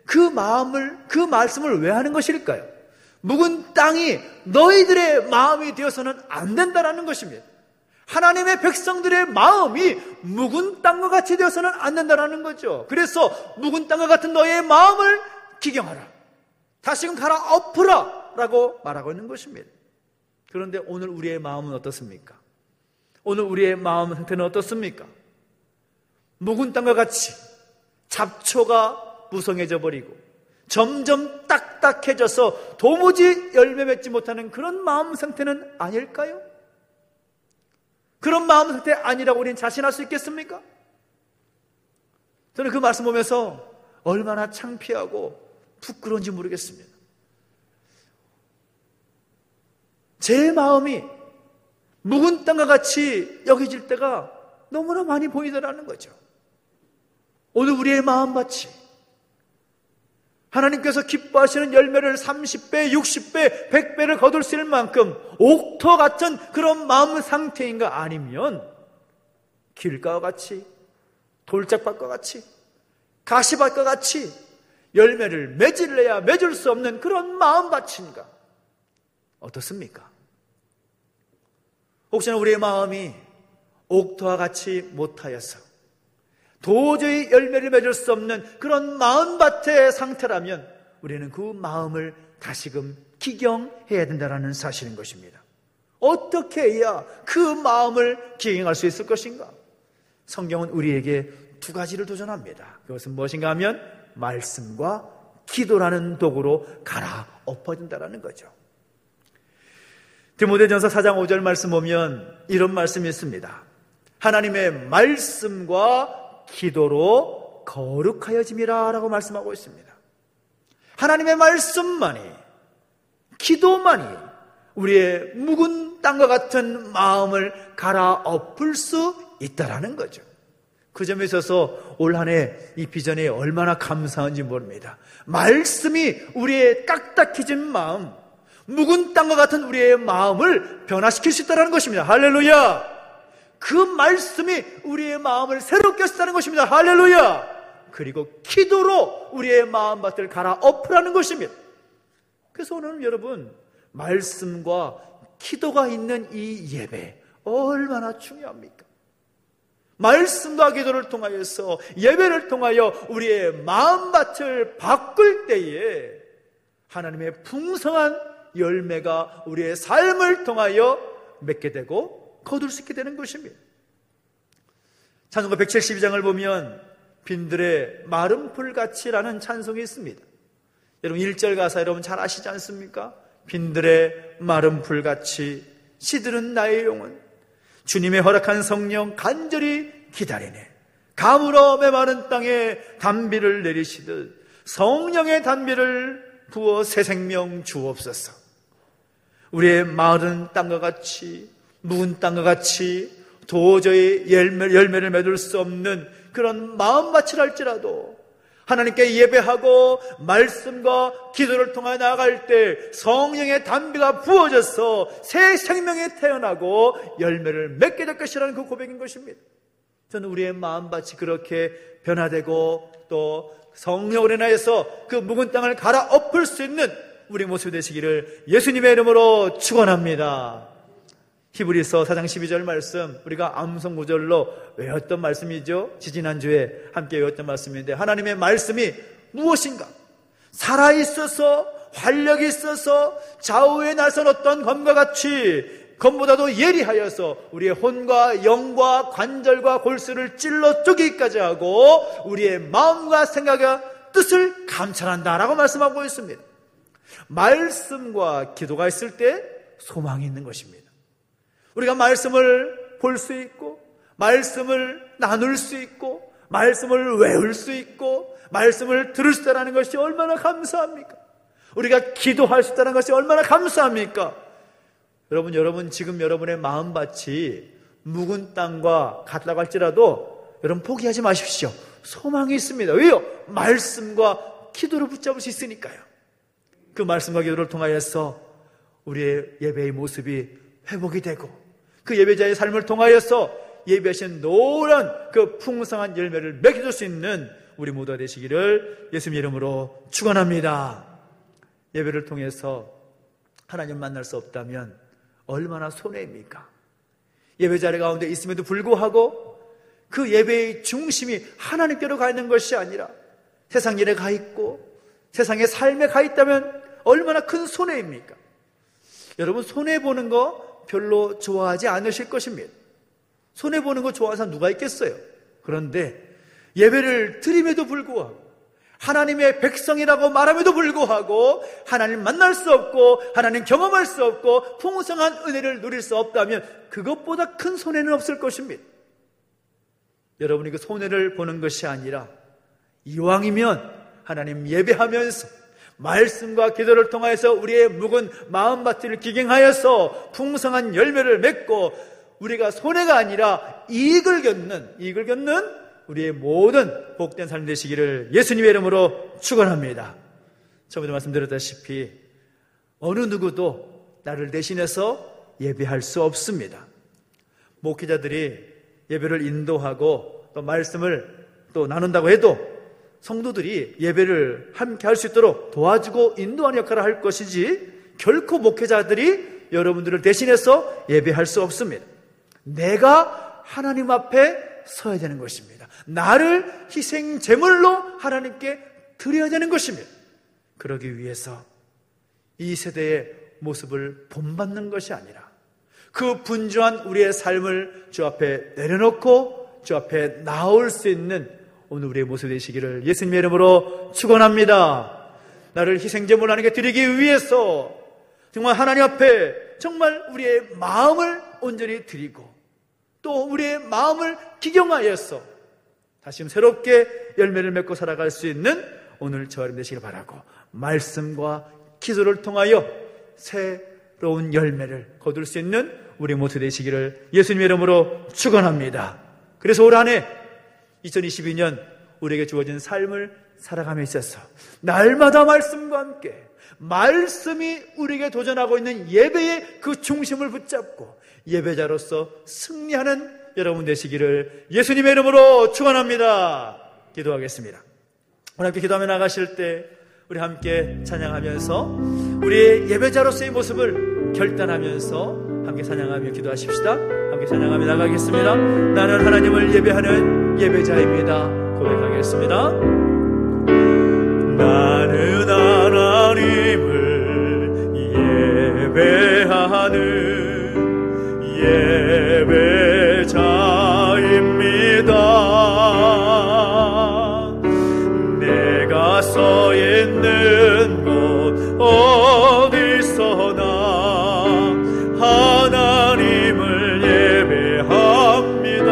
그 말씀을 왜 하는 것일까요? 묵은 땅이 너희들의 마음이 되어서는 안 된다는 것입니다. 하나님의 백성들의 마음이 묵은 땅과 같이 되어서는 안 된다는 거죠. 그래서 묵은 땅과 같은 너의 마음을 기경하라, 다시금 갈아 엎으라 라고 말하고 있는 것입니다. 그런데 오늘 우리의 마음은 어떻습니까? 오늘 우리의 마음 상태는 어떻습니까? 묵은 땅과 같이 잡초가 무성해져 버리고 점점 딱딱해져서 도무지 열매 맺지 못하는 그런 마음 상태는 아닐까요? 그런 마음 상태 아니라고 우리는 자신할 수 있겠습니까? 저는 그 말씀 보면서 얼마나 창피하고 부끄러운지 모르겠습니다. 제 마음이 묵은 땅과 같이 여겨질 때가 너무나 많이 보이더라는 거죠. 오늘 우리의 마음밭이 하나님께서 기뻐하시는 열매를 30배, 60배, 100배를 거둘 수 있을 만큼 옥토 같은 그런 마음 상태인가, 아니면 길가와 같이, 돌짝밭과 같이, 가시밭과 같이 열매를 맺을래야 맺을 수 없는 그런 마음밭인가? 어떻습니까? 혹시나 우리의 마음이 옥토와 같이 못하여서 도저히 열매를 맺을 수 없는 그런 마음밭의 상태라면 우리는 그 마음을 다시금 기경해야 된다는 사실인 것입니다. 어떻게 해야 그 마음을 기경할 수 있을 것인가? 성경은 우리에게 두 가지를 도전합니다. 그것은 무엇인가 하면 말씀과 기도라는 도구로 갈아엎어진다는 거죠. 디모데전서 4장 5절 말씀 보면 이런 말씀이 있습니다. 하나님의 말씀과 기도로 거룩하여짐이라 라고 말씀하고 있습니다. 하나님의 말씀만이, 기도만이 우리의 묵은 땅과 같은 마음을 갈아엎을 수 있다라는 거죠. 그 점에 있어서 올 한 해 이 비전에 얼마나 감사한지 모릅니다. 말씀이 우리의 딱딱해진 마음, 묵은 땅과 같은 우리의 마음을 변화시킬 수 있다는 것입니다. 할렐루야! 그 말씀이 우리의 마음을 새롭게 하시다는 것입니다. 할렐루야! 그리고 기도로 우리의 마음밭을 갈아엎으라는 것입니다. 그래서 오늘 여러분, 말씀과 기도가 있는 이 예배 얼마나 중요합니까? 말씀과 기도를 통하여서, 예배를 통하여 우리의 마음밭을 바꿀 때에 하나님의 풍성한 열매가 우리의 삶을 통하여 맺게 되고 거둘 수 있게 되는 것입니다. 찬송가 172장을 보면 빈들의 마른 풀같이라는 찬송이 있습니다. 여러분 1절 가사 여러분 잘 아시지 않습니까? 빈들의 마른 풀같이 시들은 나의 영혼, 주님의 허락한 성령 간절히 기다리네. 가물어 메마른 땅에 단비를 내리시듯 성령의 단비를 부어 새 생명 주옵소서. 우리의 마른 땅과 같이, 묵은 땅과 같이 도저히 열매를 맺을 수 없는 그런 마음밭이랄지라도 하나님께 예배하고 말씀과 기도를 통해 나아갈 때 성령의 단비가 부어져서 새 생명이 태어나고 열매를 맺게 될 것이라는 그 고백인 것입니다. 저는 우리의 마음밭이 그렇게 변화되고 또 성령으로 인하여서 그 묵은 땅을 갈아엎을 수 있는 우리 모습이 되시기를 예수님의 이름으로 축원합니다. 히브리서 4장 12절 말씀, 우리가 암송 구절로 외웠던 말씀이죠. 지지난주에 함께 외웠던 말씀인데, 하나님의 말씀이 무엇인가? 살아있어서 활력이 있어서 좌우에 나선 어떤 검과 같이 검보다도 예리하여서 우리의 혼과 영과 관절과 골수를 찔러 쪼개기까지 하고 우리의 마음과 생각과 뜻을 감찰한다라고 말씀하고 있습니다. 말씀과 기도가 있을 때 소망이 있는 것입니다. 우리가 말씀을 볼 수 있고 말씀을 나눌 수 있고 말씀을 외울 수 있고 말씀을 들을 수 있다는 것이 얼마나 감사합니까? 우리가 기도할 수 있다는 것이 얼마나 감사합니까? 여러분 지금 여러분의 마음밭이 묵은 땅과 같다고 할지라도 여러분 포기하지 마십시오. 소망이 있습니다. 왜요? 말씀과 기도를 붙잡을 수 있으니까요. 그 말씀과 기도를 통하여서 우리의 예배의 모습이 회복이 되고 그 예배자의 삶을 통하여서 예배하신 노란 그 풍성한 열매를 맺어줄 수 있는 우리 모두가 되시기를 예수님 이름으로 축원합니다. 예배를 통해서 하나님 만날 수 없다면 얼마나 손해입니까? 예배 자리 가운데 있음에도 불구하고 그 예배의 중심이 하나님께로 가 있는 것이 아니라 세상 일에 가 있고 세상의 삶에 가 있다면 얼마나 큰 손해입니까? 여러분 손해보는 거 별로 좋아하지 않으실 것입니다. 손해보는 거 좋아하는 사람 누가 있겠어요? 그런데 예배를 드림에도 불구하고 하나님의 백성이라고 말함에도 불구하고 하나님 만날 수 없고 하나님 경험할 수 없고 풍성한 은혜를 누릴 수 없다면 그것보다 큰 손해는 없을 것입니다. 여러분이 그 손해를 보는 것이 아니라 이왕이면 하나님 예배하면서 말씀과 기도를 통하여서 우리의 묵은 마음밭을 기경하여서 풍성한 열매를 맺고 우리가 손해가 아니라 이익을 겪는 우리의 모든 복된 삶 되시기를 예수님의 이름으로 축원합니다. 저번에 말씀드렸다시피 어느 누구도 나를 대신해서 예배할 수 없습니다. 목회자들이 예배를 인도하고 또 말씀을 또 나눈다고 해도 성도들이 예배를 함께 할 수 있도록 도와주고 인도하는 역할을 할 것이지 결코 목회자들이 여러분들을 대신해서 예배할 수 없습니다. 내가 하나님 앞에 서야 되는 것입니다. 나를 희생 제물로 하나님께 드려야 되는 것입니다. 그러기 위해서 이 세대의 모습을 본받는 것이 아니라 그 분주한 우리의 삶을 주 앞에 내려놓고 주 앞에 나올 수 있는 오늘 우리의 모습 되시기를 예수님의 이름으로 축원합니다. 나를 희생제물로 하나님께 드리기 위해서 정말 하나님 앞에 정말 우리의 마음을 온전히 드리고 또 우리의 마음을 기경하여서 다시 새롭게 열매를 맺고 살아갈 수 있는 오늘 저와 여러분 되시길 바라고 말씀과 기도를 통하여 새로운 열매를 거둘 수 있는 우리 모두 되시기를 예수님의 이름으로 축원합니다. 그래서 올 한 해 2022년 우리에게 주어진 삶을 살아감에 있어서 날마다 말씀과 함께 말씀이 우리에게 도전하고 있는 예배의 그 중심을 붙잡고 예배자로서 승리하는 여러분 되시기를 예수님의 이름으로 축원합니다. 기도하겠습니다. 오늘 함께 기도하며 나가실 때 우리 함께 찬양하면서 우리의 예배자로서의 모습을 결단하면서 함께 찬양하며 기도하십시다. 함께 찬양하며 나가겠습니다. 나는 하나님을 예배하는 예배자입니다. 고백하겠습니다. 나는 하나님을 예배하는 예배자입니다. 내가 서 있는 곳 어디서나 하나님을 예배합니다.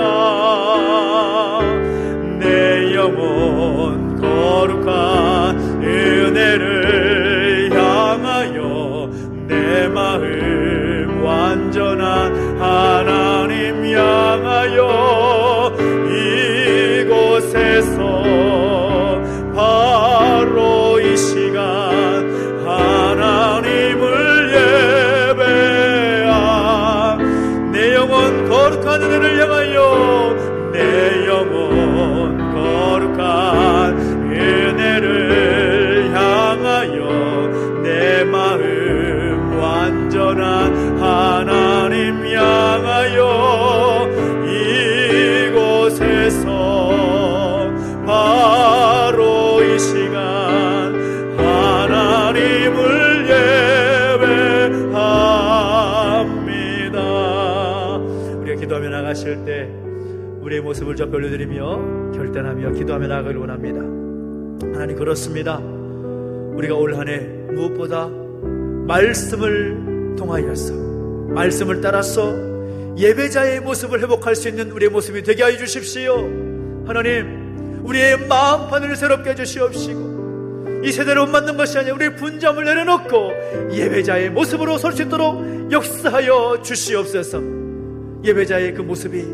내 영혼 거룩한 은혜를 향하여 내 마음 완전한 하나님 향하여 이곳에서 바로 이 시간 하나님을 예배함. 내 영혼 거룩한 은혜를 향하여 내 영혼 거룩한 은혜를 향하여 내 마음 완전한 하나님 향하여 이곳에서 바로 이 시간 하나님을 예배합니다. 우리가 기도하며 나가실 때 우리의 모습을 저 올려드리며 결단하며 기도하며 나가길 원합니다. 하나님, 그렇습니다. 우리가 올 한 해 무엇보다 말씀을 통하여서 말씀을 따라서 예배자의 모습을 회복할 수 있는 우리의 모습이 되게 하여 주십시오. 하나님, 우리의 마음판을 새롭게 해주시옵시고 이 세대를 못 만든 것이 아니라 우리의 분점을 내려놓고 예배자의 모습으로 설 수 있도록 역사하여 주시옵소서. 예배자의 그 모습이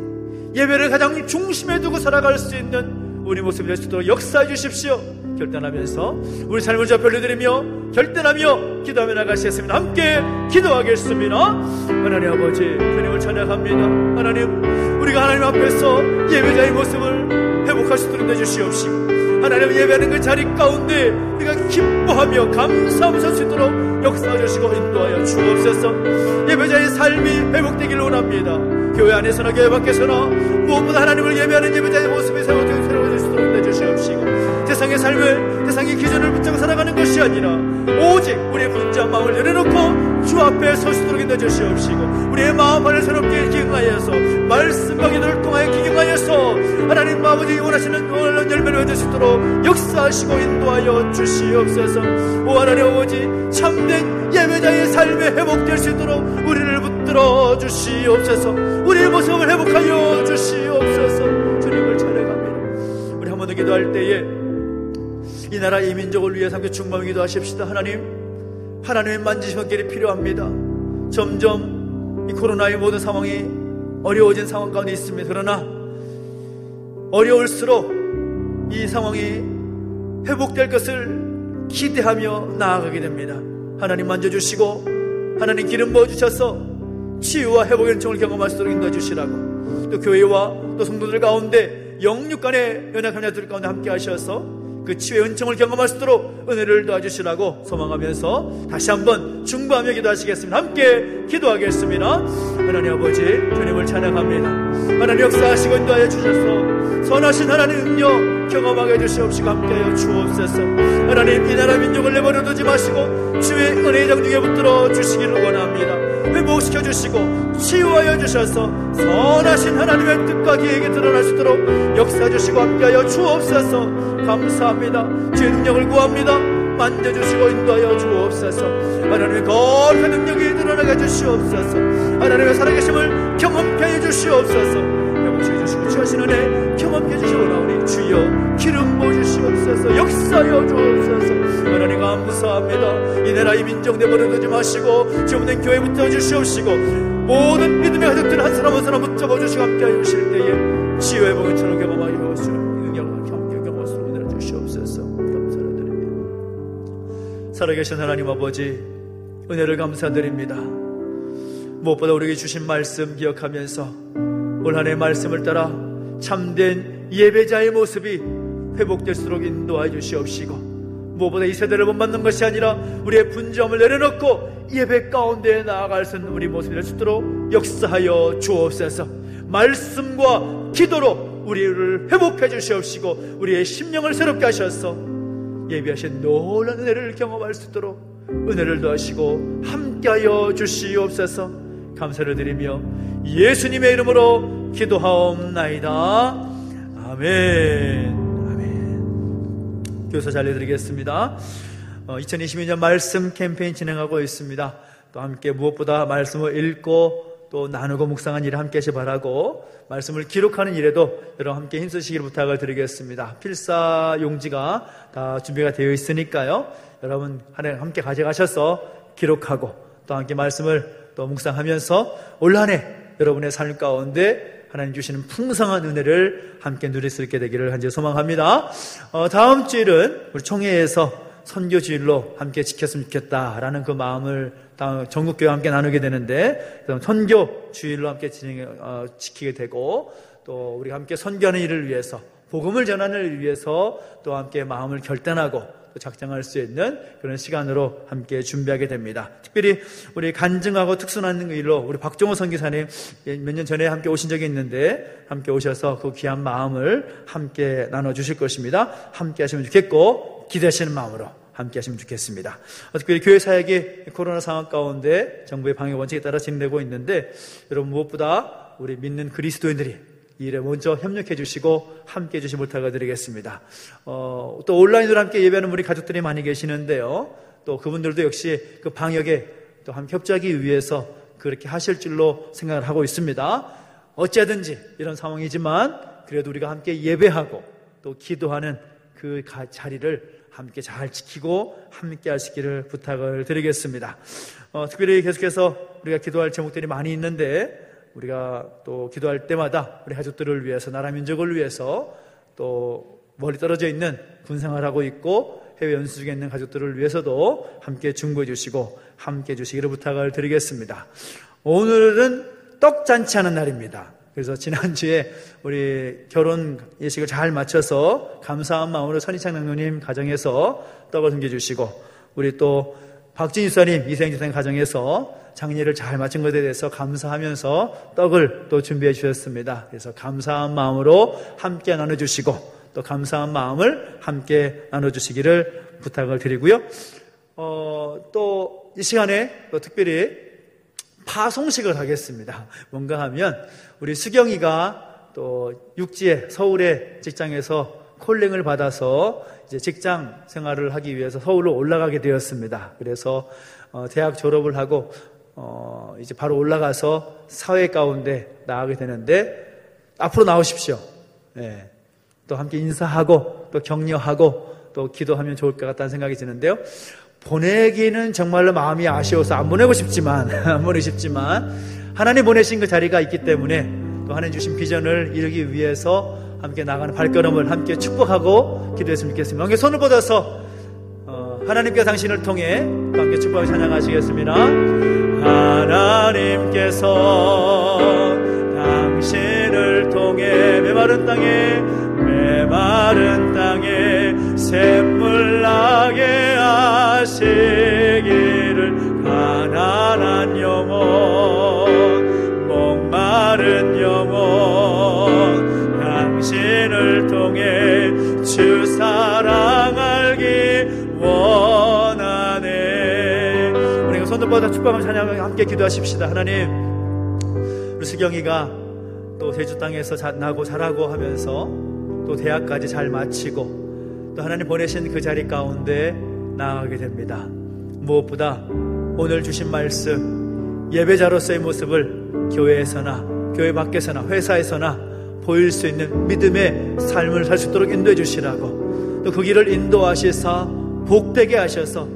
예배를 가장 중심에 두고 살아갈 수 있는 우리 모습이 될 수 있도록 역사해 주십시오. 결단하면서 우리 삶을 저 올려드리며 결단하며 기도하며 나가시겠습니다. 함께 기도하겠습니다. 하나님 아버지, 주님을 찬양합니다. 하나님, 우리가 하나님 앞에서 예배자의 모습을 회복할 수 있도록 해주시옵시고 하나님 예배하는 그 자리 가운데 우리가 기뻐하며 감사하며 설 수 있도록 역사해 주시고 인도하여 주옵소서. 예배자의 삶이 회복되기를 원합니다. 교회 안에서나 교회 밖에서나 무엇보다 하나님을 예배하는 예배자의 모습이 새로워질 수 있도록 해주시옵시고 세상의 삶을, 세상의 기준을 붙잡고 살아가는 것이 아니라 오직 우리의 분주한 마음을 내려놓고 주 앞에 설 수 있도록 인도해주시옵시고 우리의 마음을 새롭게 기경하여서 말씀과 기도를 통하여 기경하여서 하나님 아버지 원하시는 원하는 열매를 얻을 수 있도록 역사하시고 인도하여 주시옵소서. 오 하나님 아버지, 참된 예배자의 삶에 회복될 수 있도록 우리를 붙들어 주시옵소서. 우리의 모습을 회복하여 주시옵소서. 주님을 찬양합니다. 우리 한 번 더 기도할 때에 이 나라 이 민족을 위해서 함께 중보하며 기도하십시다. 하나님의 만지시는 길이 필요합니다. 점점 이 코로나의 모든 상황이 어려워진 상황 가운데 있습니다. 그러나 어려울수록 이 상황이 회복될 것을 기대하며 나아가게 됩니다. 하나님 만져주시고 하나님 기름 부어주셔서 치유와 회복의 은총을 경험할 수 있도록 인도해주시라고, 또 교회와 또 성도들 가운데 영육간의 연약한 자들 가운데 함께 하셔서 그 치유의 은총을 경험할 수 있도록 은혜를 도와주시라고 소망하면서 다시 한번 중보하며 기도하시겠습니다. 함께 기도하겠습니다. 하나님 아버지, 주님을 찬양합니다. 하나님 역사하시고 인도하여 주셔서 선하신 하나님 은혜여 경험하게 해주시옵시고 함께하여 주옵소서. 하나님, 이 나라 민족을 내버려 두지 마시고 주의 은혜의 정중에 붙들어 주시기를 원합니다. 회복시켜 주시고 치유하여 주셔서 선하신 하나님의 뜻과 계획이 드러날 수 있도록 역사해 주시고 함께하여 주옵소서. 감사합니다. 주의 능력을 구합니다. 만져주시고 인도하여 주옵소서. 하나님의 거룩한 능력이 드러나게 해주시옵소서. 하나님의 살아계심을 경험케 해주시옵소서. 회복시켜 주시고 주하신 은혜 경험케 해주시고 나오니 주여 기름 부어주시옵소서. 역사하여 주옵소서. 하나님 감사합니다. 이 나라 이 민족 내버려두지 마시고 주 없는 교회 붙여주시옵시고 모든 믿음의 가족들 한 사람 한 사람 붙잡아주시고 함께하여 주실 때에 치유의 복음처럼 경험하여 주시옵소서. 살아계신 하나님 아버지, 은혜를 감사드립니다. 무엇보다 우리에게 주신 말씀 기억하면서 올 한 해 말씀을 따라 참된 예배자의 모습이 회복될수록 인도하여 주시옵시고, 무엇보다 이 세대를 본받는 것이 아니라 우리의 분주함을 내려놓고 예배 가운데 나아갈 수 있는 우리 모습이 될 수 있도록 역사하여 주옵소서. 말씀과 기도로 우리를 회복해 주시옵시고 우리의 심령을 새롭게 하셔서 예비하신 놀라운 은혜를 경험할 수 있도록 은혜를 더하시고 함께하여 주시옵소서. 감사를 드리며 예수님의 이름으로 기도하옵나이다. 아멘. 아멘. 교사 잘해드리겠습니다. 2022년 말씀 캠페인 진행하고 있습니다. 또 함께 무엇보다 말씀을 읽고 또 나누고 묵상한 일을 함께 하시 바라고, 말씀을 기록하는 일에도 여러분 함께 힘쓰시기를 부탁을 드리겠습니다. 필사 용지가 다 준비가 되어 있으니까요, 여러분 함께 가져가셔서 기록하고 또 함께 말씀을 또 묵상하면서 올 한 해 여러분의 삶 가운데 하나님 주시는 풍성한 은혜를 함께 누릴 수 있게 되기를 간절히 소망합니다. 다음 주일은 우리 총회에서 선교주일로 함께 지켰으면 좋겠다라는 그 마음을 전국교회와 함께 나누게 되는데, 선교주일로 함께 지키게 되고, 또 우리가 함께 선교하는 일을 위해서, 복음을 전하는 일을 위해서 또 함께 마음을 결단하고 또 작정할 수 있는 그런 시간으로 함께 준비하게 됩니다. 특별히 우리 간증하고 특순하는 일로 우리 박종호 선교사님 몇 년 전에 함께 오신 적이 있는데, 함께 오셔서 그 귀한 마음을 함께 나눠주실 것입니다. 함께 하시면 좋겠고 기대하시는 마음으로 함께 하시면 좋겠습니다. 특별히 교회 사역이 코로나 상황 가운데 정부의 방역 원칙에 따라 진행되고 있는데, 여러분 무엇보다 우리 믿는 그리스도인들이 이 일에 먼저 협력해 주시고 함께 해 주시기 부탁을 드리겠습니다. 또 온라인으로 함께 예배하는 우리 가족들이 많이 계시는데요, 또 그분들도 역시 그 방역에 또 함께 협조하기 위해서 그렇게 하실 줄로 생각을 하고 있습니다. 어찌하든지 이런 상황이지만 그래도 우리가 함께 예배하고 또 기도하는 그 자리를 함께 잘 지키고 함께 하시기를 부탁을 드리겠습니다. 특별히 계속해서 우리가 기도할 제목들이 많이 있는데, 우리가 또 기도할 때마다 우리 가족들을 위해서, 나라 민족을 위해서, 또 멀리 떨어져 있는 군생활하고 있고 해외 연수 중에 있는 가족들을 위해서도 함께 중보해 주시고 함께 해 주시기를 부탁을 드리겠습니다. 오늘은 떡잔치하는 날입니다. 그래서 지난주에 우리 결혼 예식을 잘 마쳐서 감사한 마음으로 선희창 장로님 가정에서 떡을 섬겨주시고, 우리 또 박진희 수사님 이생지사님 가정에서 장례를 잘 마친 것에 대해서 감사하면서 떡을 또 준비해 주셨습니다. 그래서 감사한 마음으로 함께 나눠주시고 또 감사한 마음을 함께 나눠주시기를 부탁을 드리고요. 또 이 시간에 또 특별히 파송식을 하겠습니다. 뭔가 하면 우리 수경이가 또 육지에 서울의 직장에서 콜링을 받아서 이제 직장 생활을 하기 위해서 서울로 올라가게 되었습니다. 그래서 대학 졸업을 하고 이제 바로 올라가서 사회 가운데 나가게 되는데, 앞으로 나오십시오. 네. 또 함께 인사하고 또 격려하고 또 기도하면 좋을 것 같다는 생각이 드는데요. 보내기는 정말로 마음이 아쉬워서 안 보내고 싶지만 하나님 보내신 그 자리가 있기 때문에 또 하나님 주신 비전을 이루기 위해서 함께 나가는 발걸음을 함께 축복하고 기도했으면 좋겠습니다. 함께 손을 뻗어서 하나님께 당신을 통해 함께 축복하고 찬양하시겠습니다. 하나님께서 당신을 통해 메마른 땅에 샘물 나게 하시기를 가난한 영혼 목마른 영혼 당신을 통해 주 사랑 알기 원하네. 우리가 손을 뻗어 축복하며 찬양하며 함께 기도하십시다. 하나님, 우리 수경이가 또 제주 땅에서 나고 자라고 하면서 또 대학까지 잘 마치고 또 하나님 보내신 그 자리 가운데 나아가게 됩니다. 무엇보다 오늘 주신 말씀, 예배자로서의 모습을 교회에서나 교회 밖에서나 회사에서나 보일 수 있는 믿음의 삶을 살 수 있도록 인도해 주시라고, 또 그 길을 인도하시사 복되게 하셔서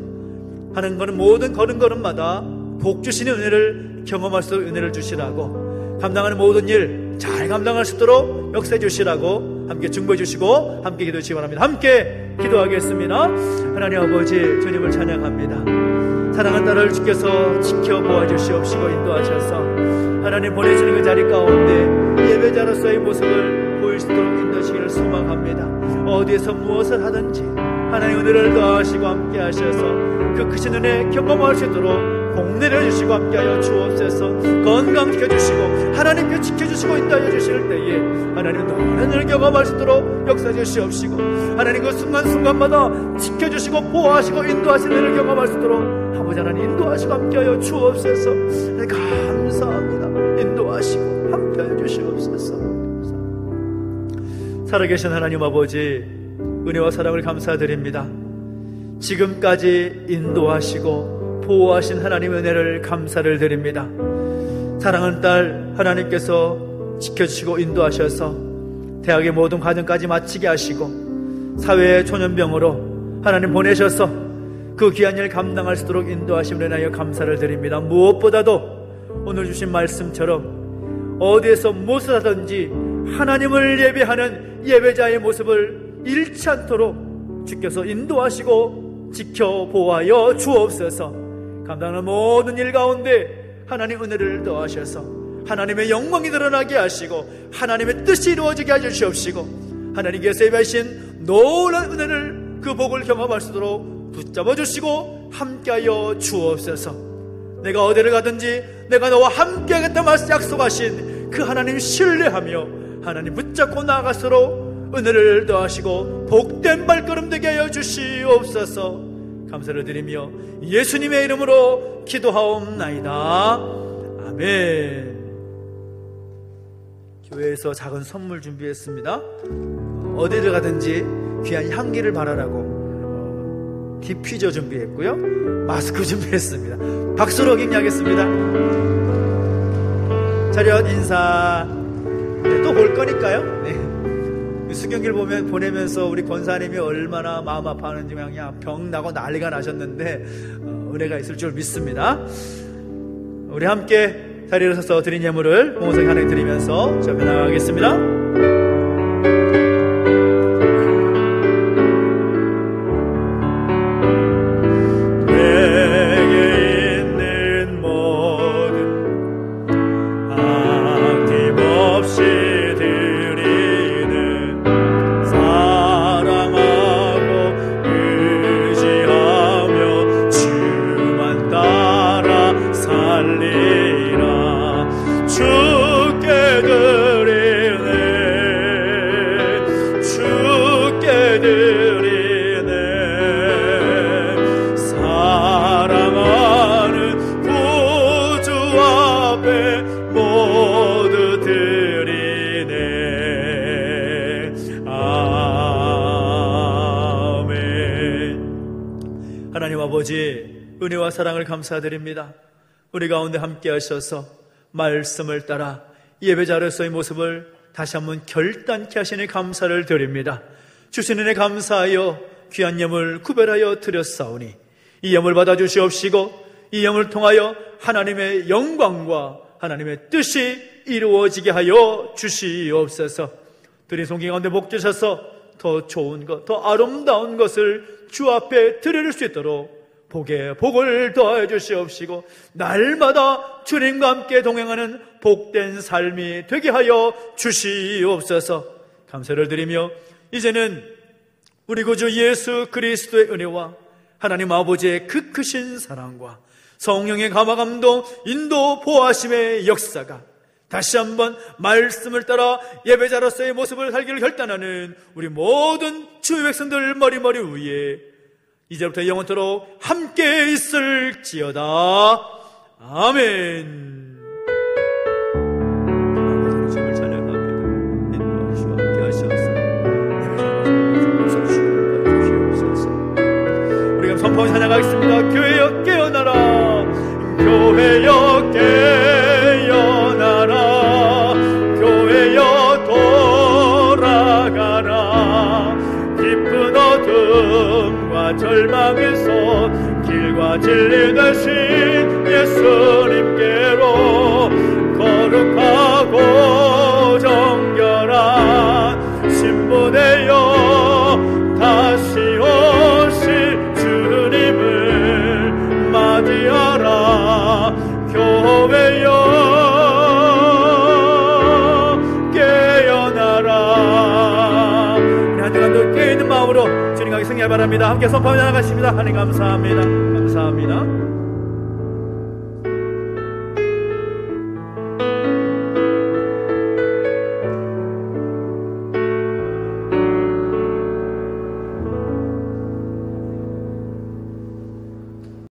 하는 거는 모든 걸음걸음마다 복 주시는 은혜를 경험할 수 있는 은혜를 주시라고, 감당하는 모든 일 잘 감당할 수 있도록 역사해 주시라고 함께 중보해 주시고 함께 기도해 주시기 바랍니다. 함께 기도하겠습니다. 하나님 아버지, 주님을 찬양합니다. 사랑하는 딸을 주께서 지켜보아 주시옵시고 인도하셔서 하나님 보내시는 그 자리 가운데 예배자로서의 모습을 보일 수 있도록 인도하시기를 소망합니다. 어디에서 무엇을 하든지 하나님 은혜를 더하시고 함께 하셔서 그 크신 은혜 경험할 수 있도록 복내려 주시고 함께하여 주옵소서. 건강시켜 주시고 하나님께 지켜주시고 인도하여 주실 때에 하나님 노련을 경험할 수 있도록 역사해 주시옵시고, 하나님 그 순간순간마다 지켜주시고 보호하시고 인도하시는 은혜를 경험할 수 있도록 아버지 하나님 인도하시고 함께하여 주옵소서. 감사합니다. 인도하시고 함께하여 주시옵소서. 살아계신 하나님 아버지, 은혜와 사랑을 감사드립니다. 지금까지 인도하시고 보호하신 하나님의 은혜를 감사를 드립니다. 사랑하는 딸 하나님께서 지켜주시고 인도하셔서 대학의 모든 과정까지 마치게 하시고 사회의 초년병으로 하나님 보내셔서 그 귀한 일 감당할 수 있도록 인도하심을 인하여 감사를 드립니다. 무엇보다도 오늘 주신 말씀처럼 어디에서 무엇을 하든지 하나님을 예배하는 예배자의 모습을 잃지 않도록 주께서 인도하시고 지켜보아여 주옵소서. 감당하는 모든 일 가운데 하나님 은혜를 더하셔서 하나님의 영광이 드러나게 하시고 하나님의 뜻이 이루어지게 해주시옵시고, 하나님께서 예배하신 놀라운 은혜를 그 복을 경험할 수 있도록 붙잡아 주시고 함께하여 주옵소서. 내가 어디를 가든지 내가 너와 함께하겠다 약속하신 그 하나님 신뢰하며 하나님 붙잡고 나아갈수록 은혜를 더하시고 복된 발걸음 되게 하여 주시옵소서. 감사를 드리며 예수님의 이름으로 기도하옵나이다. 아멘. 교회에서 작은 선물 준비했습니다. 어디를 가든지 귀한 향기를 바라라고 디퓨저 준비했고요, 마스크 준비했습니다. 박수로 격려하겠습니다. 차렷 인사. 네, 또 볼 거니까요. 네. 수경기를 보내면서 우리 권사님이 얼마나 마음 아파하는지 그냥 병 나고 난리가 나셨는데 은혜가 있을 줄 믿습니다. 우리 함께 자리에 서서 드린 예물을 봉헌성에 하나님 드리면서 저희 나가겠습니다. 은혜와 사랑을 감사드립니다. 우리 가운데 함께 하셔서 말씀을 따라 예배자로서의 모습을 다시 한번 결단케 하시니 감사를 드립니다. 주신 은혜 감사하여 귀한 예물 구별하여 드렸사오니 이 예물 받아주시옵시고 이 예물을 통하여 하나님의 영광과 하나님의 뜻이 이루어지게 하여 주시옵소서. 드린 손길 가운데 복 주셔서 더 좋은 것, 더 아름다운 것을 주 앞에 드릴 수 있도록 복에 복을 더하여 주시옵시고 날마다 주님과 함께 동행하는 복된 삶이 되게 하여 주시옵소서. 감사를 드리며 이제는 우리 구주 예수 그리스도의 은혜와 하나님 아버지의 그 크신 사랑과 성령의 감화감동 인도 보호하심의 역사가 다시 한번 말씀을 따라 예배자로서의 모습을 살기를 결단하는 우리 모든 주의 백성들 머리머리 위에 이제부터 영원토록 함께 있을지어다. 아멘. 주님을 찬양합니다. 인도하시고 함께 하시옵소서. 우리가 선포하며 찬양하겠습니다. 교회여 깨어나라, 교회여 깨어나라, 교회여 돌아가라. 깊은 어둠과 절망에서 길과 진리 되신 예수님께로 거룩하고 정결한 신부되어 다시 오실 주님을 맞이하라. 교회여 깨어나라. 우리 한 주간 더 깨어있는 마음으로 주님과 승리하기 바랍니다. 함께 선포하며 나가십니다. 하나님 감사합니다. 감사합니다.